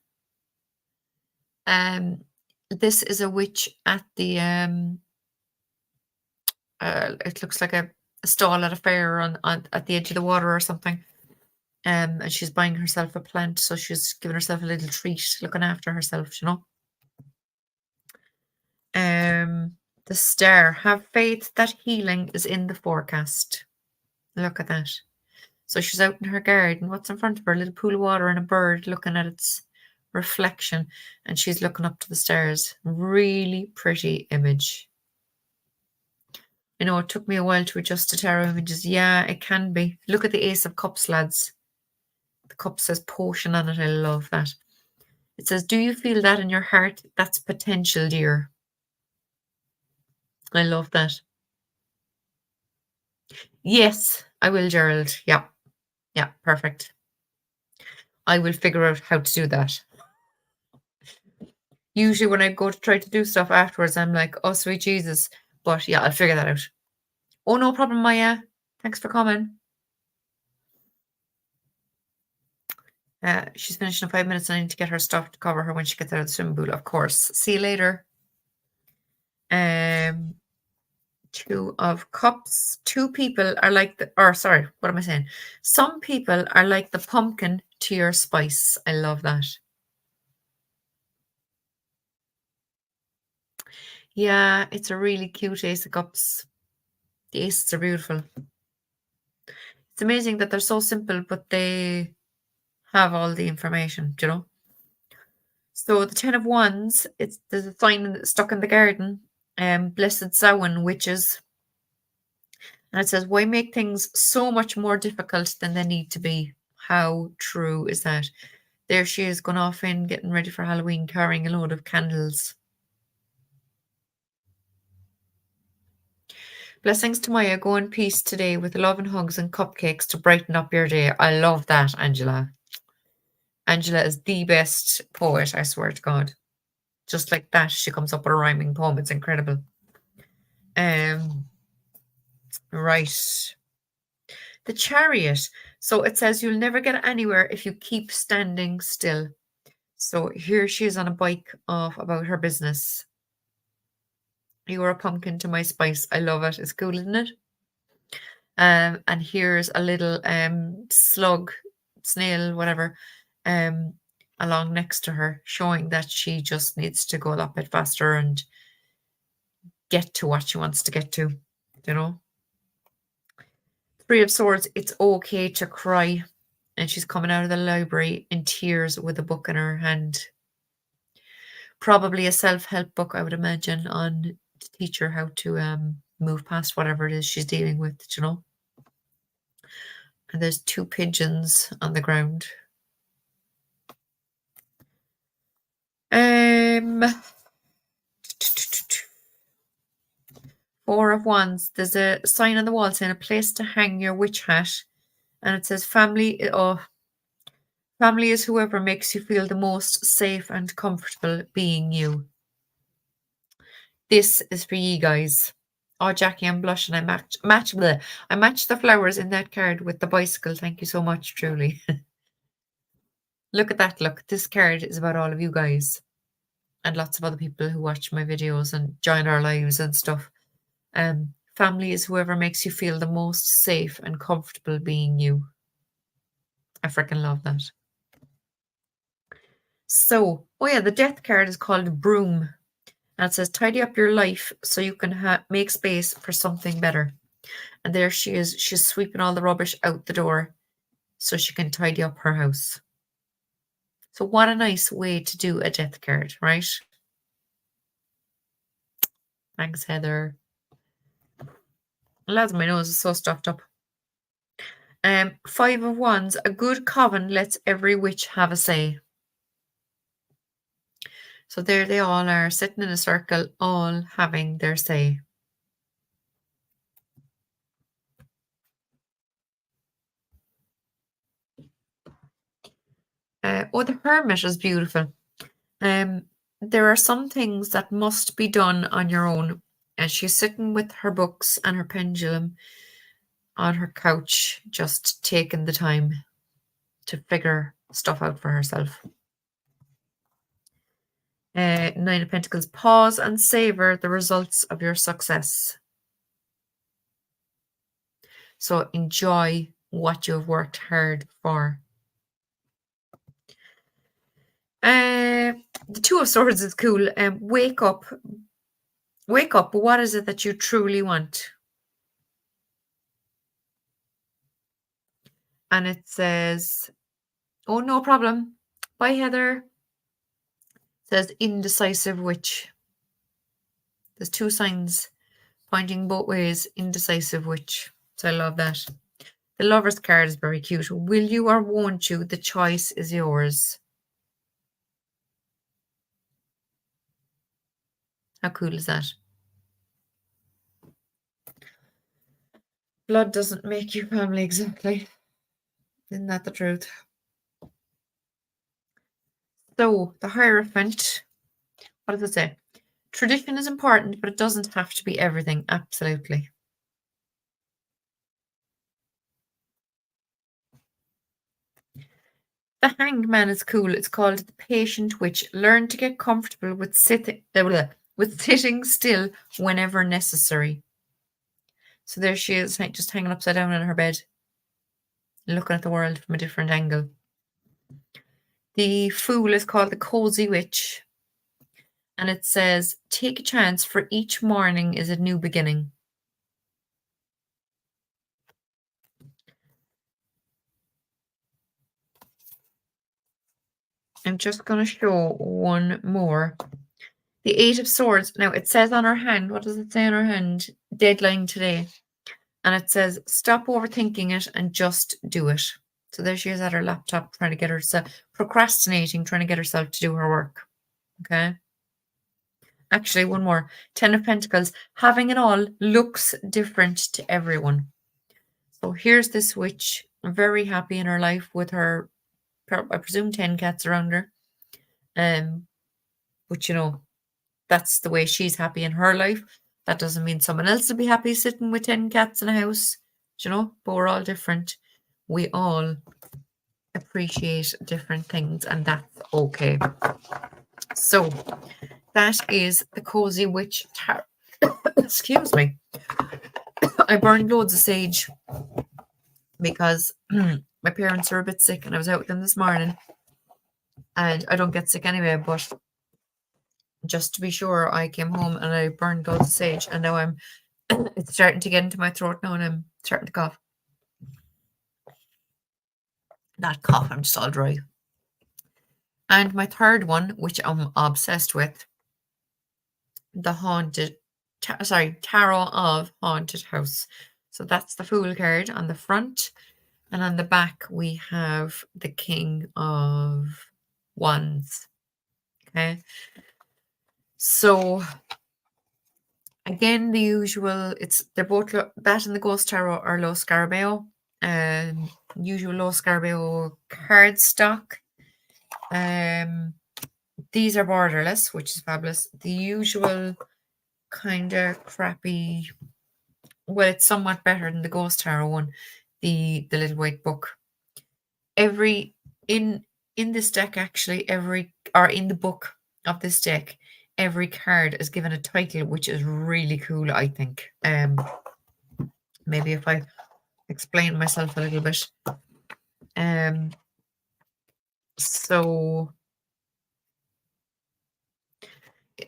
This is a witch at the it looks like a stall at a fair on at the edge of the water or something. And she's buying herself a plant, so she's giving herself a little treat, looking after herself, you know. The Star. Have faith that healing is in the forecast. Look at that. So she's out in her garden. What's in front of her? A little pool of water and a bird looking at its reflection, and she's looking up to the stars. Really pretty image. I know it took me a while to adjust to tarot images. Yeah, it can be. Look at the Ace of Cups, lads. The cup says potion on it. I love that. It says, do you feel that in your heart? That's potential, dear. I love that. Yes, I will, Gerald. Yeah, yeah, perfect. I will figure out how to do that. Usually when I go to try to do stuff afterwards, I'm like, "Oh, sweet Jesus." But yeah, I'll figure that out. Oh, no problem, Maya. Thanks for coming. She's finishing in 5 minutes and I need to get her stuff to cover her when she gets out of the swimming pool, of course. See you later. Um, Two of Cups. Two people are like sorry, what am I saying? Some people are like the pumpkin to your spice. I love that. Yeah, it's a really cute Ace of Cups. The aces are beautiful. It's amazing that they're so simple, but they have all the information, you know? So the Ten of Wands, there's a sign stuck in the garden, Blessed Samhain, witches. And it says, why make things so much more difficult than they need to be? How true is that? There she is, going off in, getting ready for Halloween, carrying a load of candles. Blessings to Maya. Go in peace today with love and hugs and cupcakes to brighten up your day. I love that, Angela. Angela is the best poet, I swear to God. Just like that, she comes up with a rhyming poem. It's incredible. Right. The Chariot. So it says you'll never get anywhere if you keep standing still. So here she is on a bike off about her business. You are a pumpkin to my spice. I love it. It's cool, isn't it? And here's a little slug, snail, whatever, um, along next to her, showing that she just needs to go that bit faster and get to what she wants to get to, you know. Three of Swords, it's okay to cry. And she's coming out of the library in tears with a book in her hand. Probably a self-help book, I would imagine, on to teach her how to move past whatever it is she's dealing with, you know. And there's two pigeons on the ground. Four of Wands. There's a sign on the wall saying a place to hang your witch hat. And it says family. Oh, family is whoever makes you feel the most safe and comfortable being you. This is for you guys. Oh, Jackie, I'm blushing. I matched the flowers in that card with the bicycle. Thank you so much, truly. Look at that. Look, this card is about all of you guys and lots of other people who watch my videos and join our lives and stuff. Family is whoever makes you feel the most safe and comfortable being you. I freaking love that. So, oh yeah, the death card is called Broom. And it says, tidy up your life so you can make space for something better. And there she is. She's sweeping all the rubbish out the door so she can tidy up her house. So what a nice way to do a death card, right? Thanks, Heather. Lads, my nose is so stuffed up. Five of Wands. A good coven lets every witch have a say. So there they all are, sitting in a circle, all having their say. Oh, the Hermit is beautiful. There are some things that must be done on your own. And she's sitting with her books and her pendulum on her couch, just taking the time to figure stuff out for herself. Nine of Pentacles. Pause and savor the results of your success. So enjoy what you have worked hard for. The Two of Swords is cool. Wake up. Wake up. What is it that you truly want? And it says, oh, no problem. Bye, Heather. It says indecisive witch. There's two signs pointing both ways. Indecisive witch. So I love that. The Lover's card is very cute. Will you or won't you? The choice is yours. How cool is that? Blood doesn't make you family, exactly. Isn't that the truth? So, the Hierophant, what does it say? Tradition is important, but it doesn't have to be everything. Absolutely. The Hangman is cool. It's called the Patient Witch. Learn to get comfortable with sitting still whenever necessary. So there she is, just hanging upside down in her bed, looking at the world from a different angle. The Fool is called the Cozy Witch. And it says, take a chance, for each morning is a new beginning. I'm just going to show one more. The Eight of Swords. Now, it says on her hand, what does it say on her hand? Deadline today. And it says, stop overthinking it and just do it. So there she is at her laptop trying to get herself, procrastinating, trying to get herself to do her work. Okay. Actually, one more. 10 of Pentacles. Having it all looks different to everyone. So here's this witch, very happy in her life with her, I presume, 10 cats around her. But you know, that's the way she's happy in her life. That doesn't mean someone else will be happy sitting with 10 cats in a house, you know, but we're all different. We all appreciate different things, and that's okay. So that is the Cozy Witch Tarot. Excuse me. I burned loads of sage because my parents are a bit sick and I was out with them this morning. And I don't get sick anyway, but just to be sure, I came home and I burned loads of sage, and now it's starting to get into my throat now, and I'm starting to cough. Not cough, I'm just all dry. And my third one, which I'm obsessed with, the Tarot of Haunted House. So that's the Fool card on the front, and on the back we have the King of Wands. Okay. So again, the usual, they're both, that and the Ghost Tarot are low Scarabeo, usual low Scarabeo card stock. These are borderless, which is fabulous. The usual kind of crappy, well, it's somewhat better than the Ghost Tarot one, the little white book. In this deck, actually, in the book of this deck, every card is given a title, which is really cool, I think. Maybe if I explain myself a little bit. So,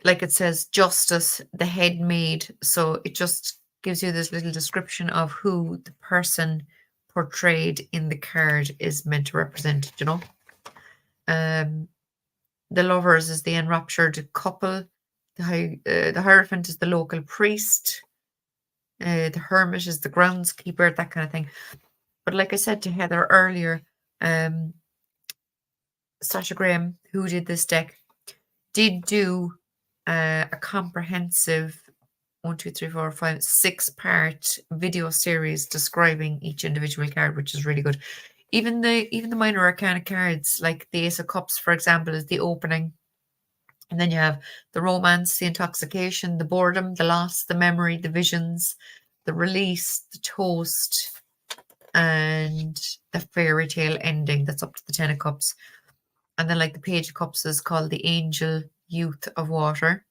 like it says, Justice, the head maid. So it just gives you this little description of who the person portrayed in the card is meant to represent, you know. The Lovers is the enraptured couple. The Hierophant is the local priest. The Hermit is the groundskeeper, that kind of thing. But like I said to Heather earlier, Sasha Graham, who did this deck, did do a comprehensive 6-part video series describing each individual card, which is really good. Even the minor arcana cards, like the Ace of Cups, for example, is the opening. And then you have the romance, the intoxication, the boredom, the loss, the memory, the visions, the release, the toast, and the fairy tale ending. That's up to the 10 of Cups. And then like the Page of Cups is called the Angel Youth of Water.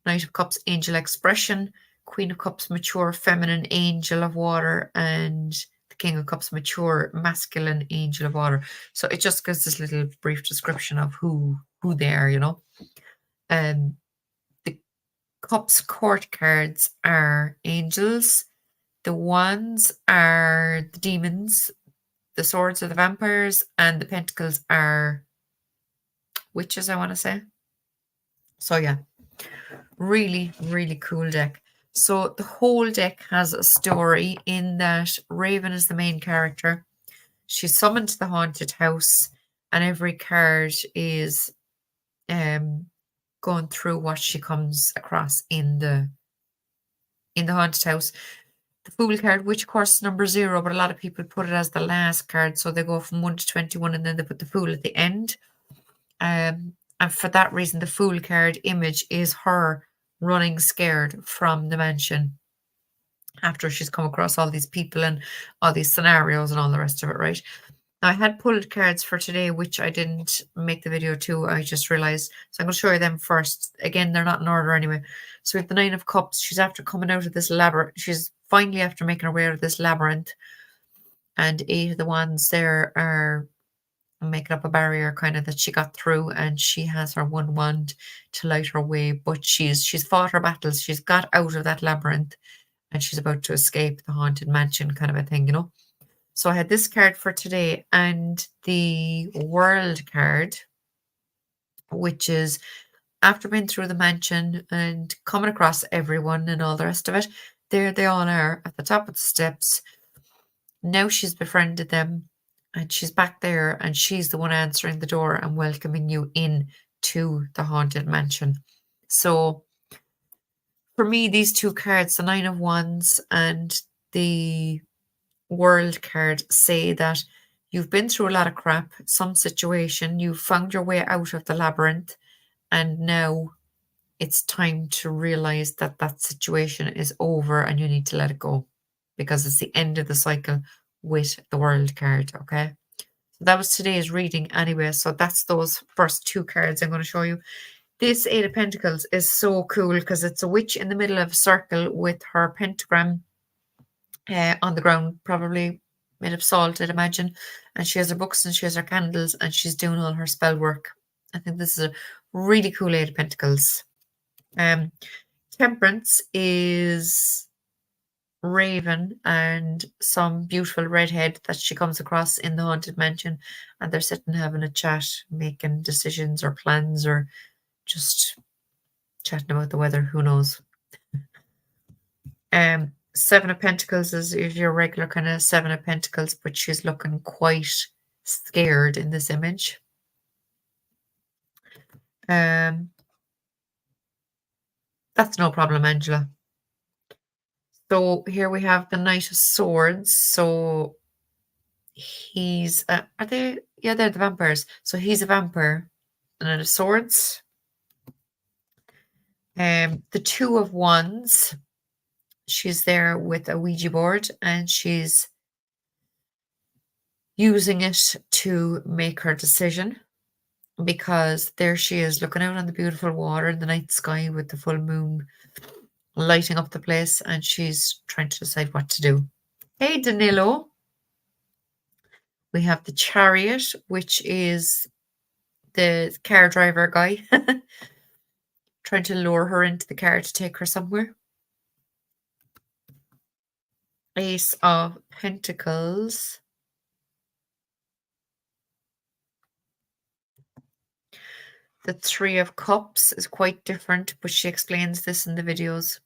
Knight of Cups, Angel Expression. Queen of Cups, Mature Feminine Angel of Water. And the King of Cups, Mature Masculine Angel of Water. So it just gives this little brief description of who they are, you know. The Cups court cards are angels. The wands are the demons. The swords are the vampires. And the pentacles are witches, I want to say. So yeah, really, really cool deck. So the whole deck has a story in that Raven is the main character. She's summoned to the haunted house, and every card is going through what she comes across in the haunted house. the Fool card, which of course is number 0, but a lot of people put it as the last card, so they go from 1 to 21 and then they put the Fool at the end. And for that reason, the Fool card image is her running scared from the mansion after she's come across all these people and all these scenarios and all the rest of it, right? Now, I had pulled cards for today, which I didn't make the video to. I just realized. So I'm going to show you them first. Again, they're not in order anyway. So we have the Nine of Cups. She's after coming out of this labyrinth. She's finally after making her way out of this labyrinth. And 8 of the Wands there are making up a barrier kind of that she got through, and she has her 1 wand to light her way. But she's fought her battles. She's got out of that labyrinth and she's about to escape the haunted mansion kind of a thing, you know. So I had this card for today and the World card, which is after being through the mansion and coming across everyone and all the rest of it, there they all are at the top of the steps. Now she's befriended them and she's back there and she's the one answering the door and welcoming you in to the haunted mansion. So for me, these 2 cards, the Nine of Wands and the World card, say that you've been through a lot of crap, some situation, you've found your way out of the labyrinth, and now it's time to realize that that situation is over and you need to let it go because it's the end of the cycle with the World card, okay? So that was today's reading anyway, so that's those first 2 cards I'm going to show you. This 8 of Pentacles is so cool because it's a witch in the middle of a circle with her pentagram on the ground, probably made of salt, I'd imagine. And she has her books and she has her candles and she's doing all her spell work. I think this is a really cool 8 of Pentacles. Temperance is Raven and some beautiful redhead that she comes across in the haunted mansion, and they're sitting having a chat, making decisions or plans or just chatting about the weather, who knows. 7 of Pentacles is your regular kind of 7 of Pentacles, but she's looking quite scared in this image. That's no problem, Angela. So here we have the Knight of Swords. So he's, are they? Yeah, they're the vampires. So he's a vampire. The Knight of Swords. The Two of Wands. She's there with a Ouija board and she's using it to make her decision, because there she is looking out on the beautiful water in the night sky with the full moon lighting up the place, and she's trying to decide what to do. Hey, Danilo. We have the Chariot, which is the car driver guy trying to lure her into the car to take her somewhere. Ace of Pentacles. The Three of Cups is quite different, but she explains this in the videos.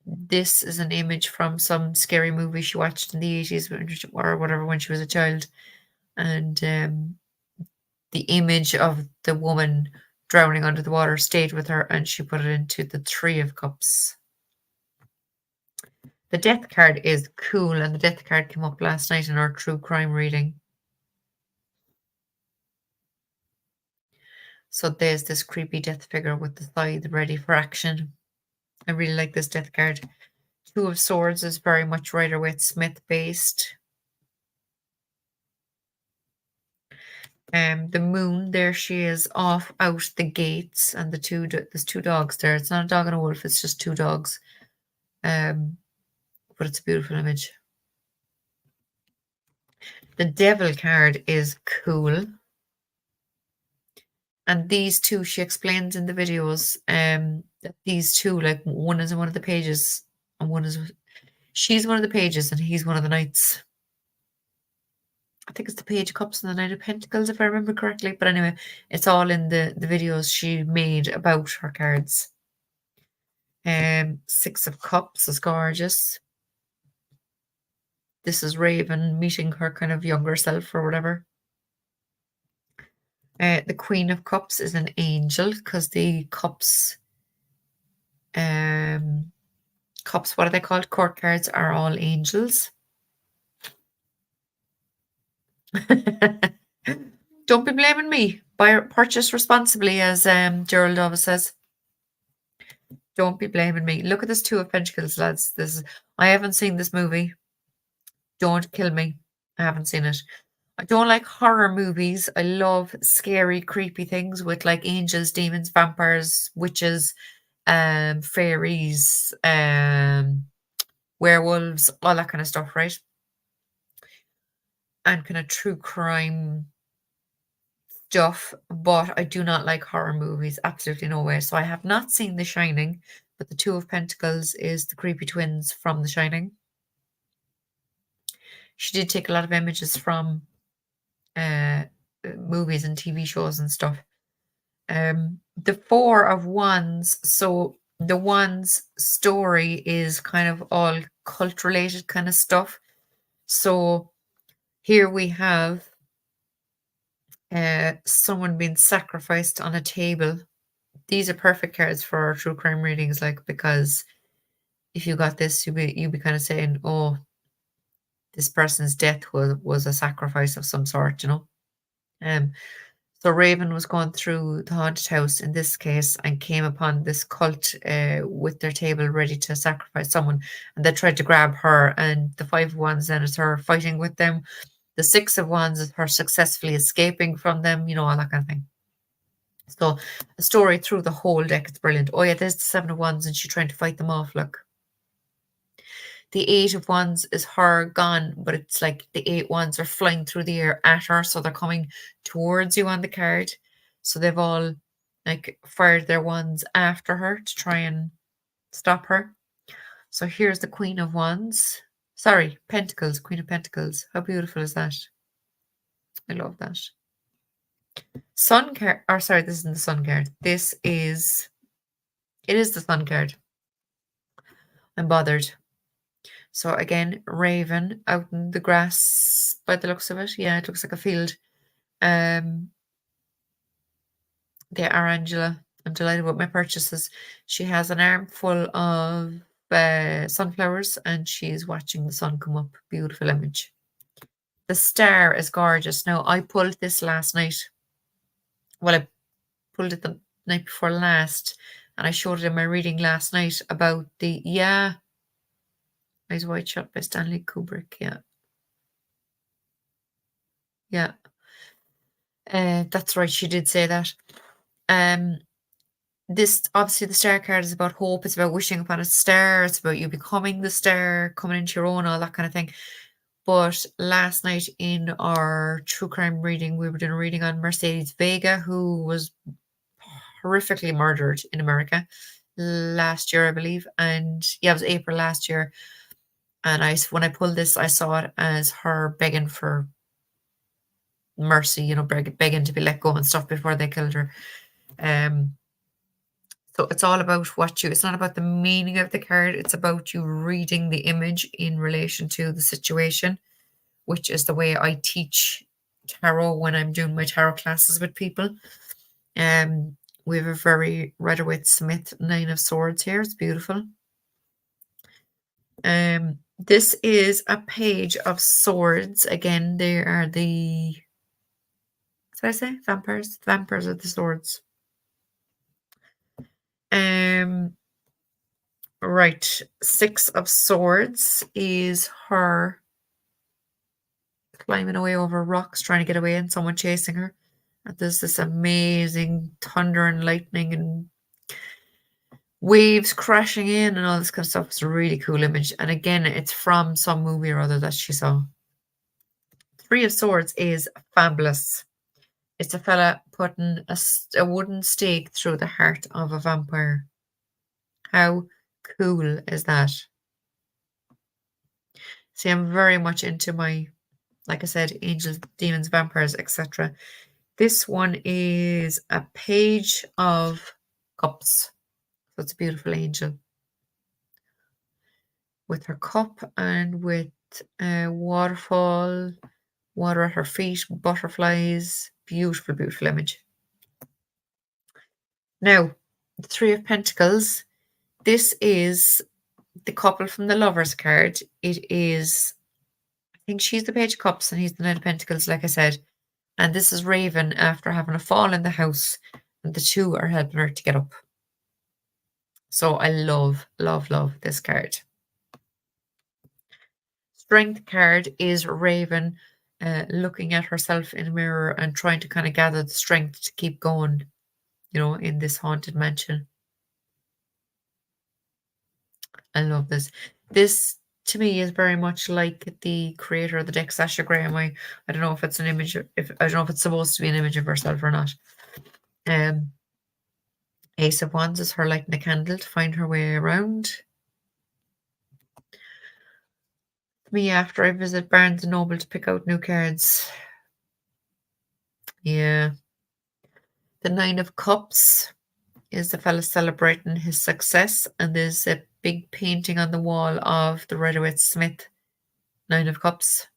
This is an image from some scary movie she watched in the 80s or whatever when she was a child. And the image of the woman drowning under the water stayed with her and she put it into the Three of Cups. The Death card is cool, and the Death card came up last night in our true crime reading. So there's this creepy death figure with the scythe ready for action. I really like this Death card. Two of Swords is very much Rider-Waite-Smith based. The Moon, there she is off out the gates, and there's 2 dogs there. It's not a dog and a wolf, it's just 2 dogs. But it's a beautiful image. The Devil card is cool. And these 2, she explains in the videos, that these 2, like one is in one of the pages and she's one of the pages and he's one of the knights. I think it's the Page of Cups and the Knight of Pentacles, if I remember correctly. But anyway, it's all in the videos she made about her cards. 6 of Cups is gorgeous. This is Raven meeting her kind of younger self or whatever. The Queen of Cups is an angel, because the cups come cups, what are they called? Court cards are all angels. Don't be blaming me. Purchase responsibly, as Gerald always says. Don't be blaming me. Look at this Two of Pentacles, lads. I haven't seen this movie. Don't kill me. I haven't seen it. I don't like horror movies. I love scary, creepy things with like angels, demons, vampires, witches, fairies, werewolves, all that kind of stuff, right? And kind of true crime stuff, but I do not like horror movies. Absolutely no way. So I have not seen The Shining, but the Two of Pentacles is the creepy twins from The Shining. She did take a lot of images from movies and TV shows and stuff. The Four of Wands. So the Wands story is kind of all cult related kind of stuff. So here we have someone being sacrificed on a table. These are perfect cards for our true crime readings, like, because if you got this, you'd be kind of saying, oh, this person's death was a sacrifice of some sort, you know. So Raven was going through the haunted house in this case and came upon this cult with their table ready to sacrifice someone, and they tried to grab her, and the Five of Wands then is her fighting with them. The Six of Wands is her successfully escaping from them, you know, all that kind of thing. So the story through the whole deck, it's brilliant. Oh yeah, there's the Seven of Wands and she's trying to fight them off, look. The Eight of Wands is her gone, but it's like the Eight Wands are flying through the air at her, so they're coming towards you on the card. So they've all like fired their wands after her to try and stop her. So here's the Queen of Wands. Sorry, Pentacles, Queen of Pentacles. How beautiful is that? I love that. Sun card, or sorry, this isn't the Sun card. It is the Sun card. I'm bothered. So again, Raven out in the grass by the looks of it. Yeah, it looks like a field. They are Angela. I'm delighted with my purchases. She has an armful of sunflowers and she's watching the sun come up. Beautiful image. The star is gorgeous. Now, I pulled this last night. Well, I pulled it the night before last, and I showed it in my reading last night about the, yeah, Eyes Wide Shut by Stanley Kubrick, yeah. Yeah. That's right, she did say that. This, obviously, the star card is about hope. It's about wishing upon a star. It's about you becoming the star, coming into your own, all that kind of thing. But last night in our true crime reading, we were doing a reading on Mercedes Vega, who was horrifically murdered in America last year, I believe. And yeah, it was April last year. And when I pulled this, I saw it as her begging for mercy, you know, begging to be let go and stuff before they killed her. So it's all about it's not about the meaning of the card. It's about you reading the image in relation to the situation, which is the way I teach tarot when I'm doing my tarot classes with people. We have a very Rider-Waite-Smith Nine of Swords here. It's beautiful. This is a Page of Swords. Again, they are the, what did I say? Vampires. Vampires are the swords. Right. Six of Swords is her climbing away over rocks, trying to get away, and someone chasing her. And there's this amazing thunder and lightning and waves crashing in and all this kind of stuff. It's a really cool image. And again, it's from some movie or other that she saw. Three of Swords is fabulous. It's a fella putting a wooden stake through the heart of a vampire. How cool is that? See, I'm very much into my, like I said, angels, demons, vampires, etc. This one is a Page of Cups. So it's a beautiful angel with her cup and with a waterfall, water at her feet, butterflies. Beautiful, beautiful image. Now, the Three of Pentacles. This is the couple from the Lovers card, it is, I think she's the Page of Cups and he's the Knight of Pentacles, like I said. And this is Raven after having a fall in the house, and the two are helping her to get up. So I love, love, love this card. Strength card is Raven looking at herself in a mirror and trying to kind of gather the strength to keep going, in this haunted mansion. I love this. This to me is very much like the creator of the deck, Sasha Graham. I don't know if it's an image, if I don't know if it's supposed to be an image of herself or not. Ace of Wands is her lighting a candle to find her way around. Me after I visit Barnes and Noble to pick out new cards. Yeah. The Nine of Cups is the fella celebrating his success, and there's a big painting on the wall of the Rider-Waite-Smith Nine of Cups,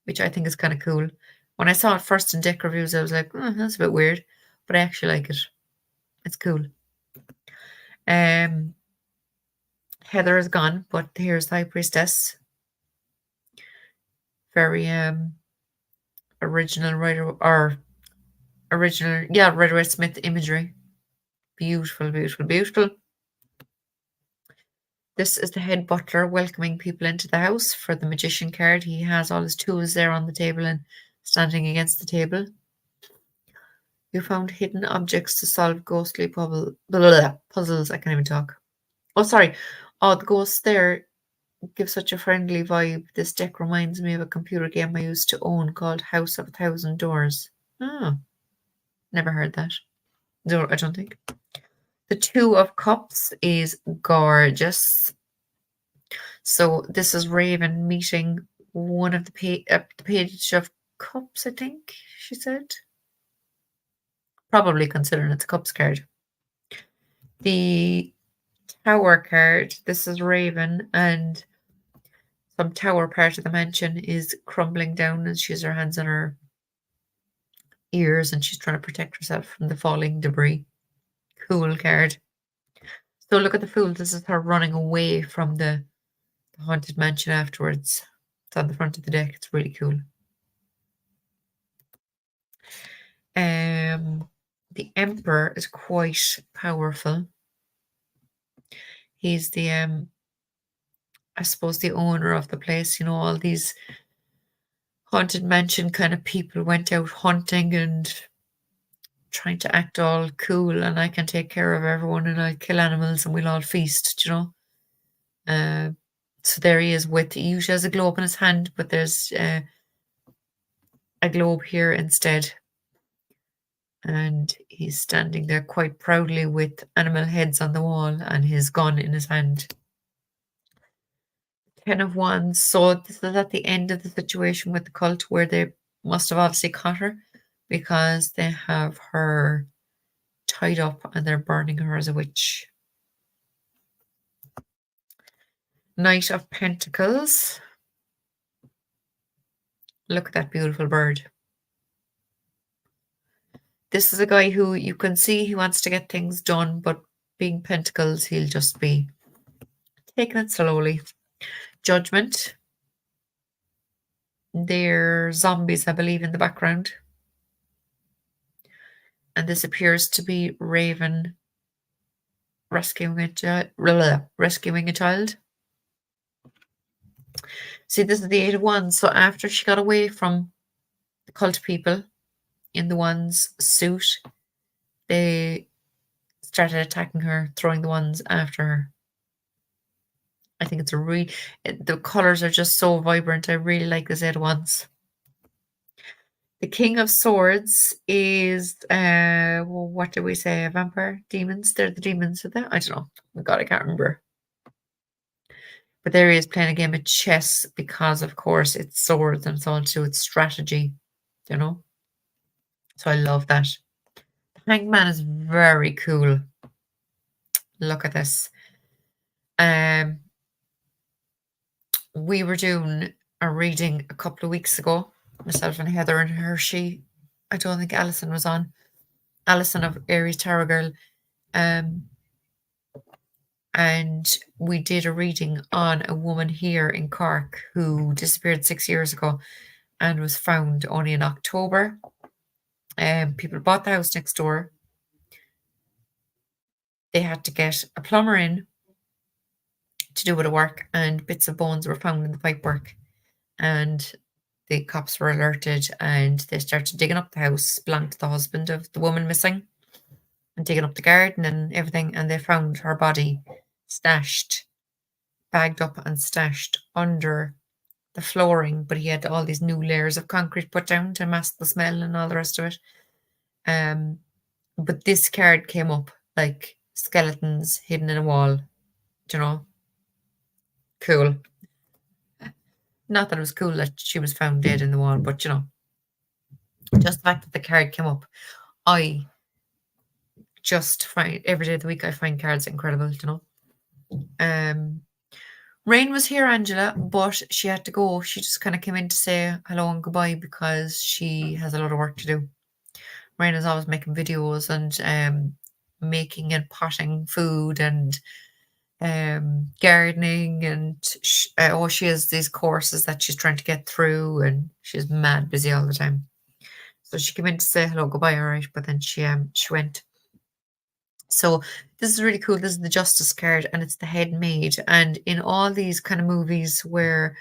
which I think is kind of cool. When I saw it first in deck reviews, I was like, that's a bit weird, but I actually like it. It's cool. Heather is gone, but here's the High Priestess. Very original Rider-Waite-Smith imagery. Beautiful, beautiful, beautiful. This is the head butler welcoming people into the house for the Magician card. He has all his tools there on the table and standing against the table. You found hidden objects to solve ghostly puzzles. I can't even talk. Oh, sorry. Oh, the ghosts there give such a friendly vibe. This deck reminds me of a computer game I used to own called House of a Thousand Doors. Oh, never heard that. No, I don't think. The Two of Cups is gorgeous. So this is Raven meeting one of the Page of Cups, I think she said. Probably considering it's a Cups card. The Tower card, this is Raven, and some tower part of the mansion is crumbling down and she has her hands on her ears and she's trying to protect herself from the falling debris. Cool card. So look at the Fool. This is her running away from the haunted mansion afterwards. It's on the front of the deck. It's really cool. The Emperor is quite powerful. He's the I suppose the owner of the place. All these haunted mansion kind of people went out hunting and trying to act all cool, and I can take care of everyone and I'll kill animals and we'll all feast, So there he is he usually has a globe in his hand, but there's a globe here instead. And he's standing there quite proudly with animal heads on the wall and his gun in his hand. Ten of Wands. So this is at the end of the situation with the cult where they must have obviously caught her because they have her tied up and they're burning her as a witch. Knight of Pentacles. Look at that beautiful bird. This is a guy who you can see he wants to get things done, but being Pentacles, he'll just be taking it slowly. Judgment. They're zombies, I believe, in the background. And this appears to be Raven rescuing a child. See, this is the Eight of Wands. So after she got away from the cult people in the Wands suit, they started attacking her, throwing the wands after her. I think it's the colors are just so vibrant. I really like this Eight of Wands. The King of Swords is, what did we say? A vampire? Demons? They're the demons of that? I don't know. Oh God, I can't remember. But there he is playing a game of chess because, of course, it's swords and it's all to its strategy, So I love that. The Hangman is very cool. Look at this. We were doing a reading a couple of weeks ago, myself and Heather and Hershey. I don't think Alison was on. Alison of Aries Tarot Girl. And And we did a reading on a woman here in Cork who disappeared 6 years ago and was found only in October. People bought the house next door. They had to get a plumber in to do a bit of work, and bits of bones were found in the pipework. And the cops were alerted, and they started digging up the house, belonged to the husband of the woman missing, and digging up the garden and everything. And they found her body stashed, bagged up and stashed under the flooring. But he had all these new layers of concrete put down to mask the smell and all the rest of it. But this card came up like skeletons hidden in a wall, you know. Cool. Not that it was cool that she was found dead in the wall, but you know, just the fact that the card came up, I just find every day of the week I find cards incredible, you know. Rain was here, Angela, but she had to go. She just kind of came in to say hello and goodbye because she has a lot of work to do. Rain is always making videos and making and potting food and gardening, and she has these courses that she's trying to get through, and she's mad busy all the time. So she came in to say hello, goodbye, all right, but then she went. So this is really cool. This is the Justice card, and it's the head maid. And in all these kind of movies where,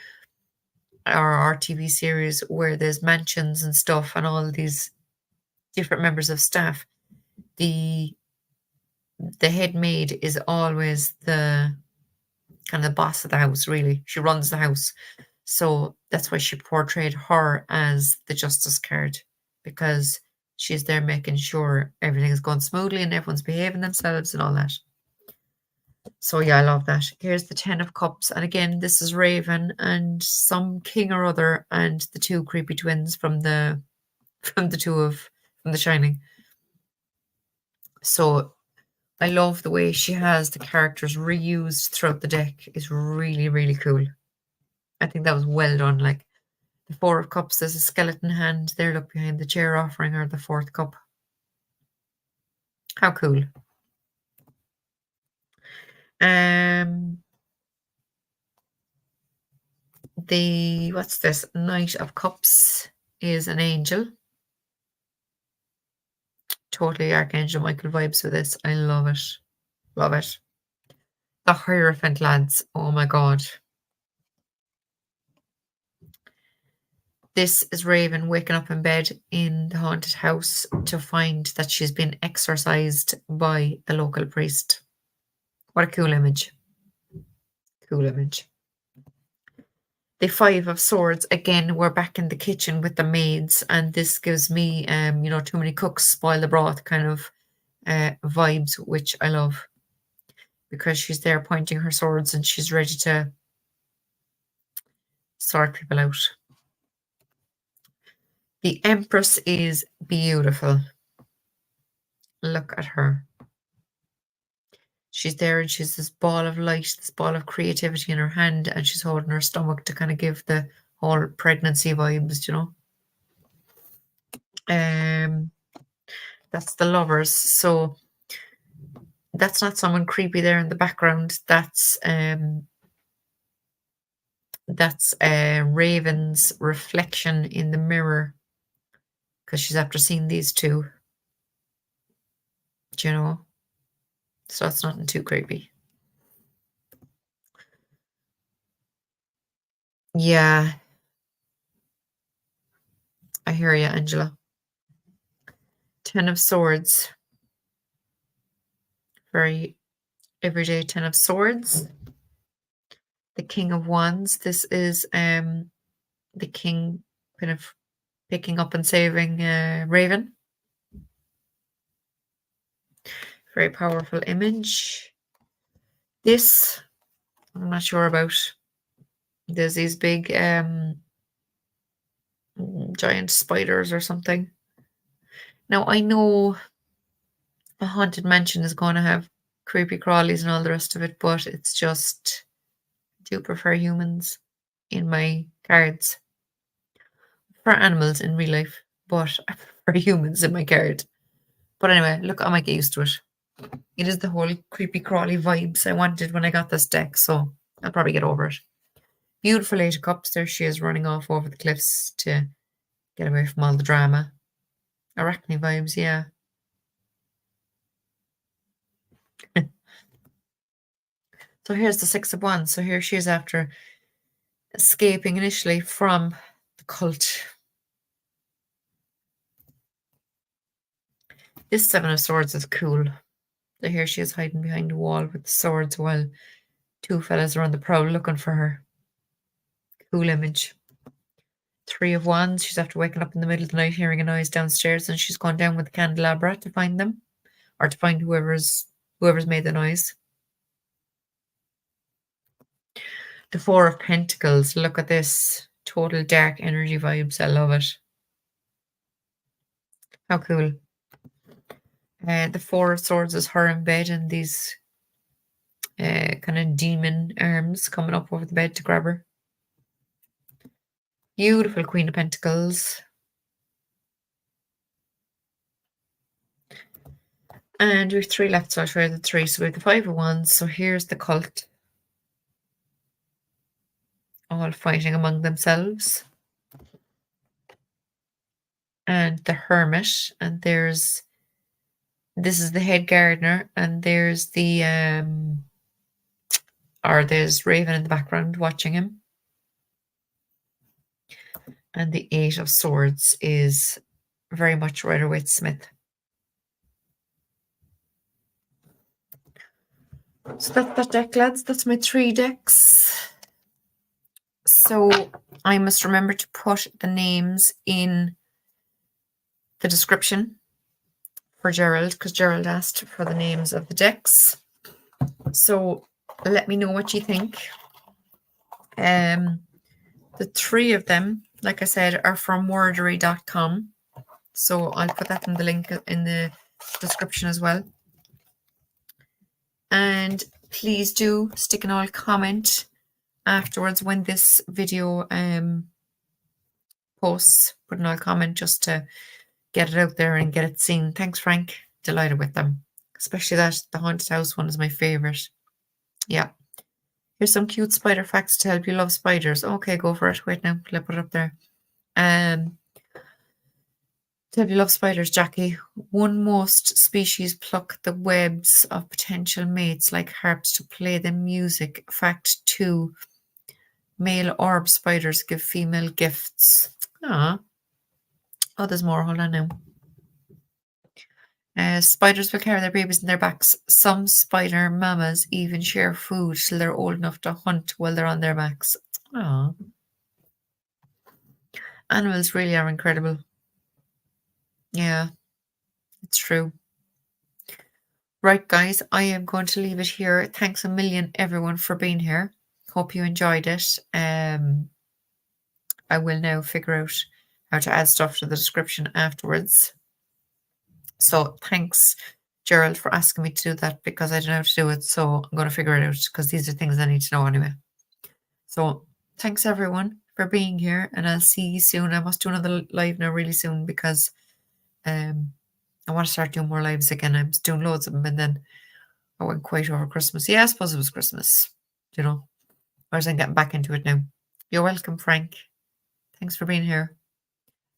or our TV series where there's mansions and stuff, and all these different members of staff, the head maid is always the kind of the boss of the house, really. She runs the house. So that's why she portrayed her as the Justice card, because she's there making sure everything is going smoothly and everyone's behaving themselves and all that. So yeah, I love that. Here's the 10 of Cups. And again, this is Raven and some king or other and the two creepy twins from The Shining. So I love the way she has the characters reused throughout the deck. It's really, really cool. I think that was well done. Like the 4 of Cups, there's a skeleton hand there, look behind the chair offering her the 4th cup. How cool. What's this? Knight of Cups is an angel. Totally Archangel Michael vibes with this. I love it. Love it. The Hierophant, lads. Oh my God. This is Raven waking up in bed in the haunted house to find that she's been exorcised by the local priest. What a cool image. Cool image. The 5 of Swords, again, we're back in the kitchen with the maids, and this gives me, too many cooks spoil the broth kind of vibes, which I love, because she's there pointing her swords and she's ready to sort people out. The Empress is beautiful. Look at her. She's there and she's this ball of light, this ball of creativity in her hand, and she's holding her stomach to kind of give the whole pregnancy vibes, you know. That's the Lovers. So that's not someone creepy there in the background. That's Raven's reflection in the mirror, because she's after seeing these two. Do you know? So it's nothing too creepy. Yeah. I hear you, Angela. 10 of Swords. Very everyday 10 of Swords. The King of Wands. This is the king kind of picking up and saving Raven. Very powerful image. This, I'm not sure about. There's these big giant spiders or something. Now, I know a haunted mansion is going to have creepy crawlies and all the rest of it, but it's just, I do prefer humans in my cards. For animals in real life, but I prefer humans in my card. But anyway, look, I might get used to it. It is the whole creepy crawly vibes I wanted when I got this deck, so I'll probably get over it. Beautiful Eight of Cups. There she is running off over the cliffs to get away from all the drama. Arachne vibes, yeah. So here's the Six of Wands. So here she is after escaping initially from the cult. This Seven of Swords is cool. So here she is hiding behind a wall with the swords while two fellas are on the prowl looking for her. Cool image. Three of Wands. She's after waking up in the middle of the night hearing a noise downstairs, and she's gone down with the candelabra to find them, or to find whoever's made the noise. The Four of Pentacles. Look at this. Total dark energy vibes. I love it. How cool. The Four of Swords is her in bed, and these kind of demon arms coming up over the bed to grab her. Beautiful Queen of Pentacles. And we have three left, so I'll show you the three. So we have the Five of Wands. So here's the cult. All fighting among themselves. And the Hermit. And this is the head gardener. And there's there's Raven in the background watching him. And the Eight of Swords is very much Rider-Waite-Smith. So that's that deck, lads. That's my 3 decks. So I must remember to put the names in the description for Gerald, because Gerald asked for the names of the decks. So let me know what you think. The 3 of them, like I said, are from wordery.com. So I'll put that in the link in the description as well. And please do stick an all comment afterwards when this video posts. Put an all comment just to get it out there and get it seen. Thanks, Frank. Delighted with them. Especially that the haunted house one is my favorite. Yeah. Here's some cute spider facts to help you love spiders. Okay, go for it. Wait now. I'll put it up there. To help you love spiders, Jackie. 1, most species pluck the webs of potential mates like harps to play them music. Fact 2. Male orb spiders give female gifts. Ah. Oh, there's more. Hold on now. Spiders will carry their babies in their backs. Some spider mamas even share food till they're old enough to hunt while they're on their backs. Ah. Animals really are incredible. Yeah, it's true. Right, guys, I am going to leave it here. Thanks a million, everyone, for being here. Hope you enjoyed it. I will now figure out how to add stuff to the description afterwards. So thanks, Gerald, for asking me to do that, because I don't know how to do it. So I'm going to figure it out, because these are things I need to know anyway. So thanks, everyone, for being here, and I'll see you soon. I must do another live now really soon, because I want to start doing more lives again. I was doing loads of them, and then I went quiet over Christmas. Yeah, I suppose it was Christmas, you know. Whereas I'm getting back into it now. You're welcome, Frank. Thanks for being here.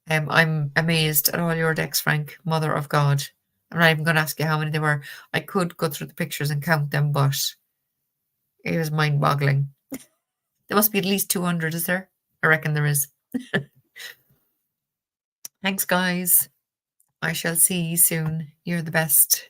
I'm amazed at all your decks, Frank. Mother of God. I'm not even going to ask you how many there were. I could go through the pictures and count them, but it was mind-boggling. There must be at least 200, is there? I reckon there is. Thanks, guys. I shall see you soon. You're the best.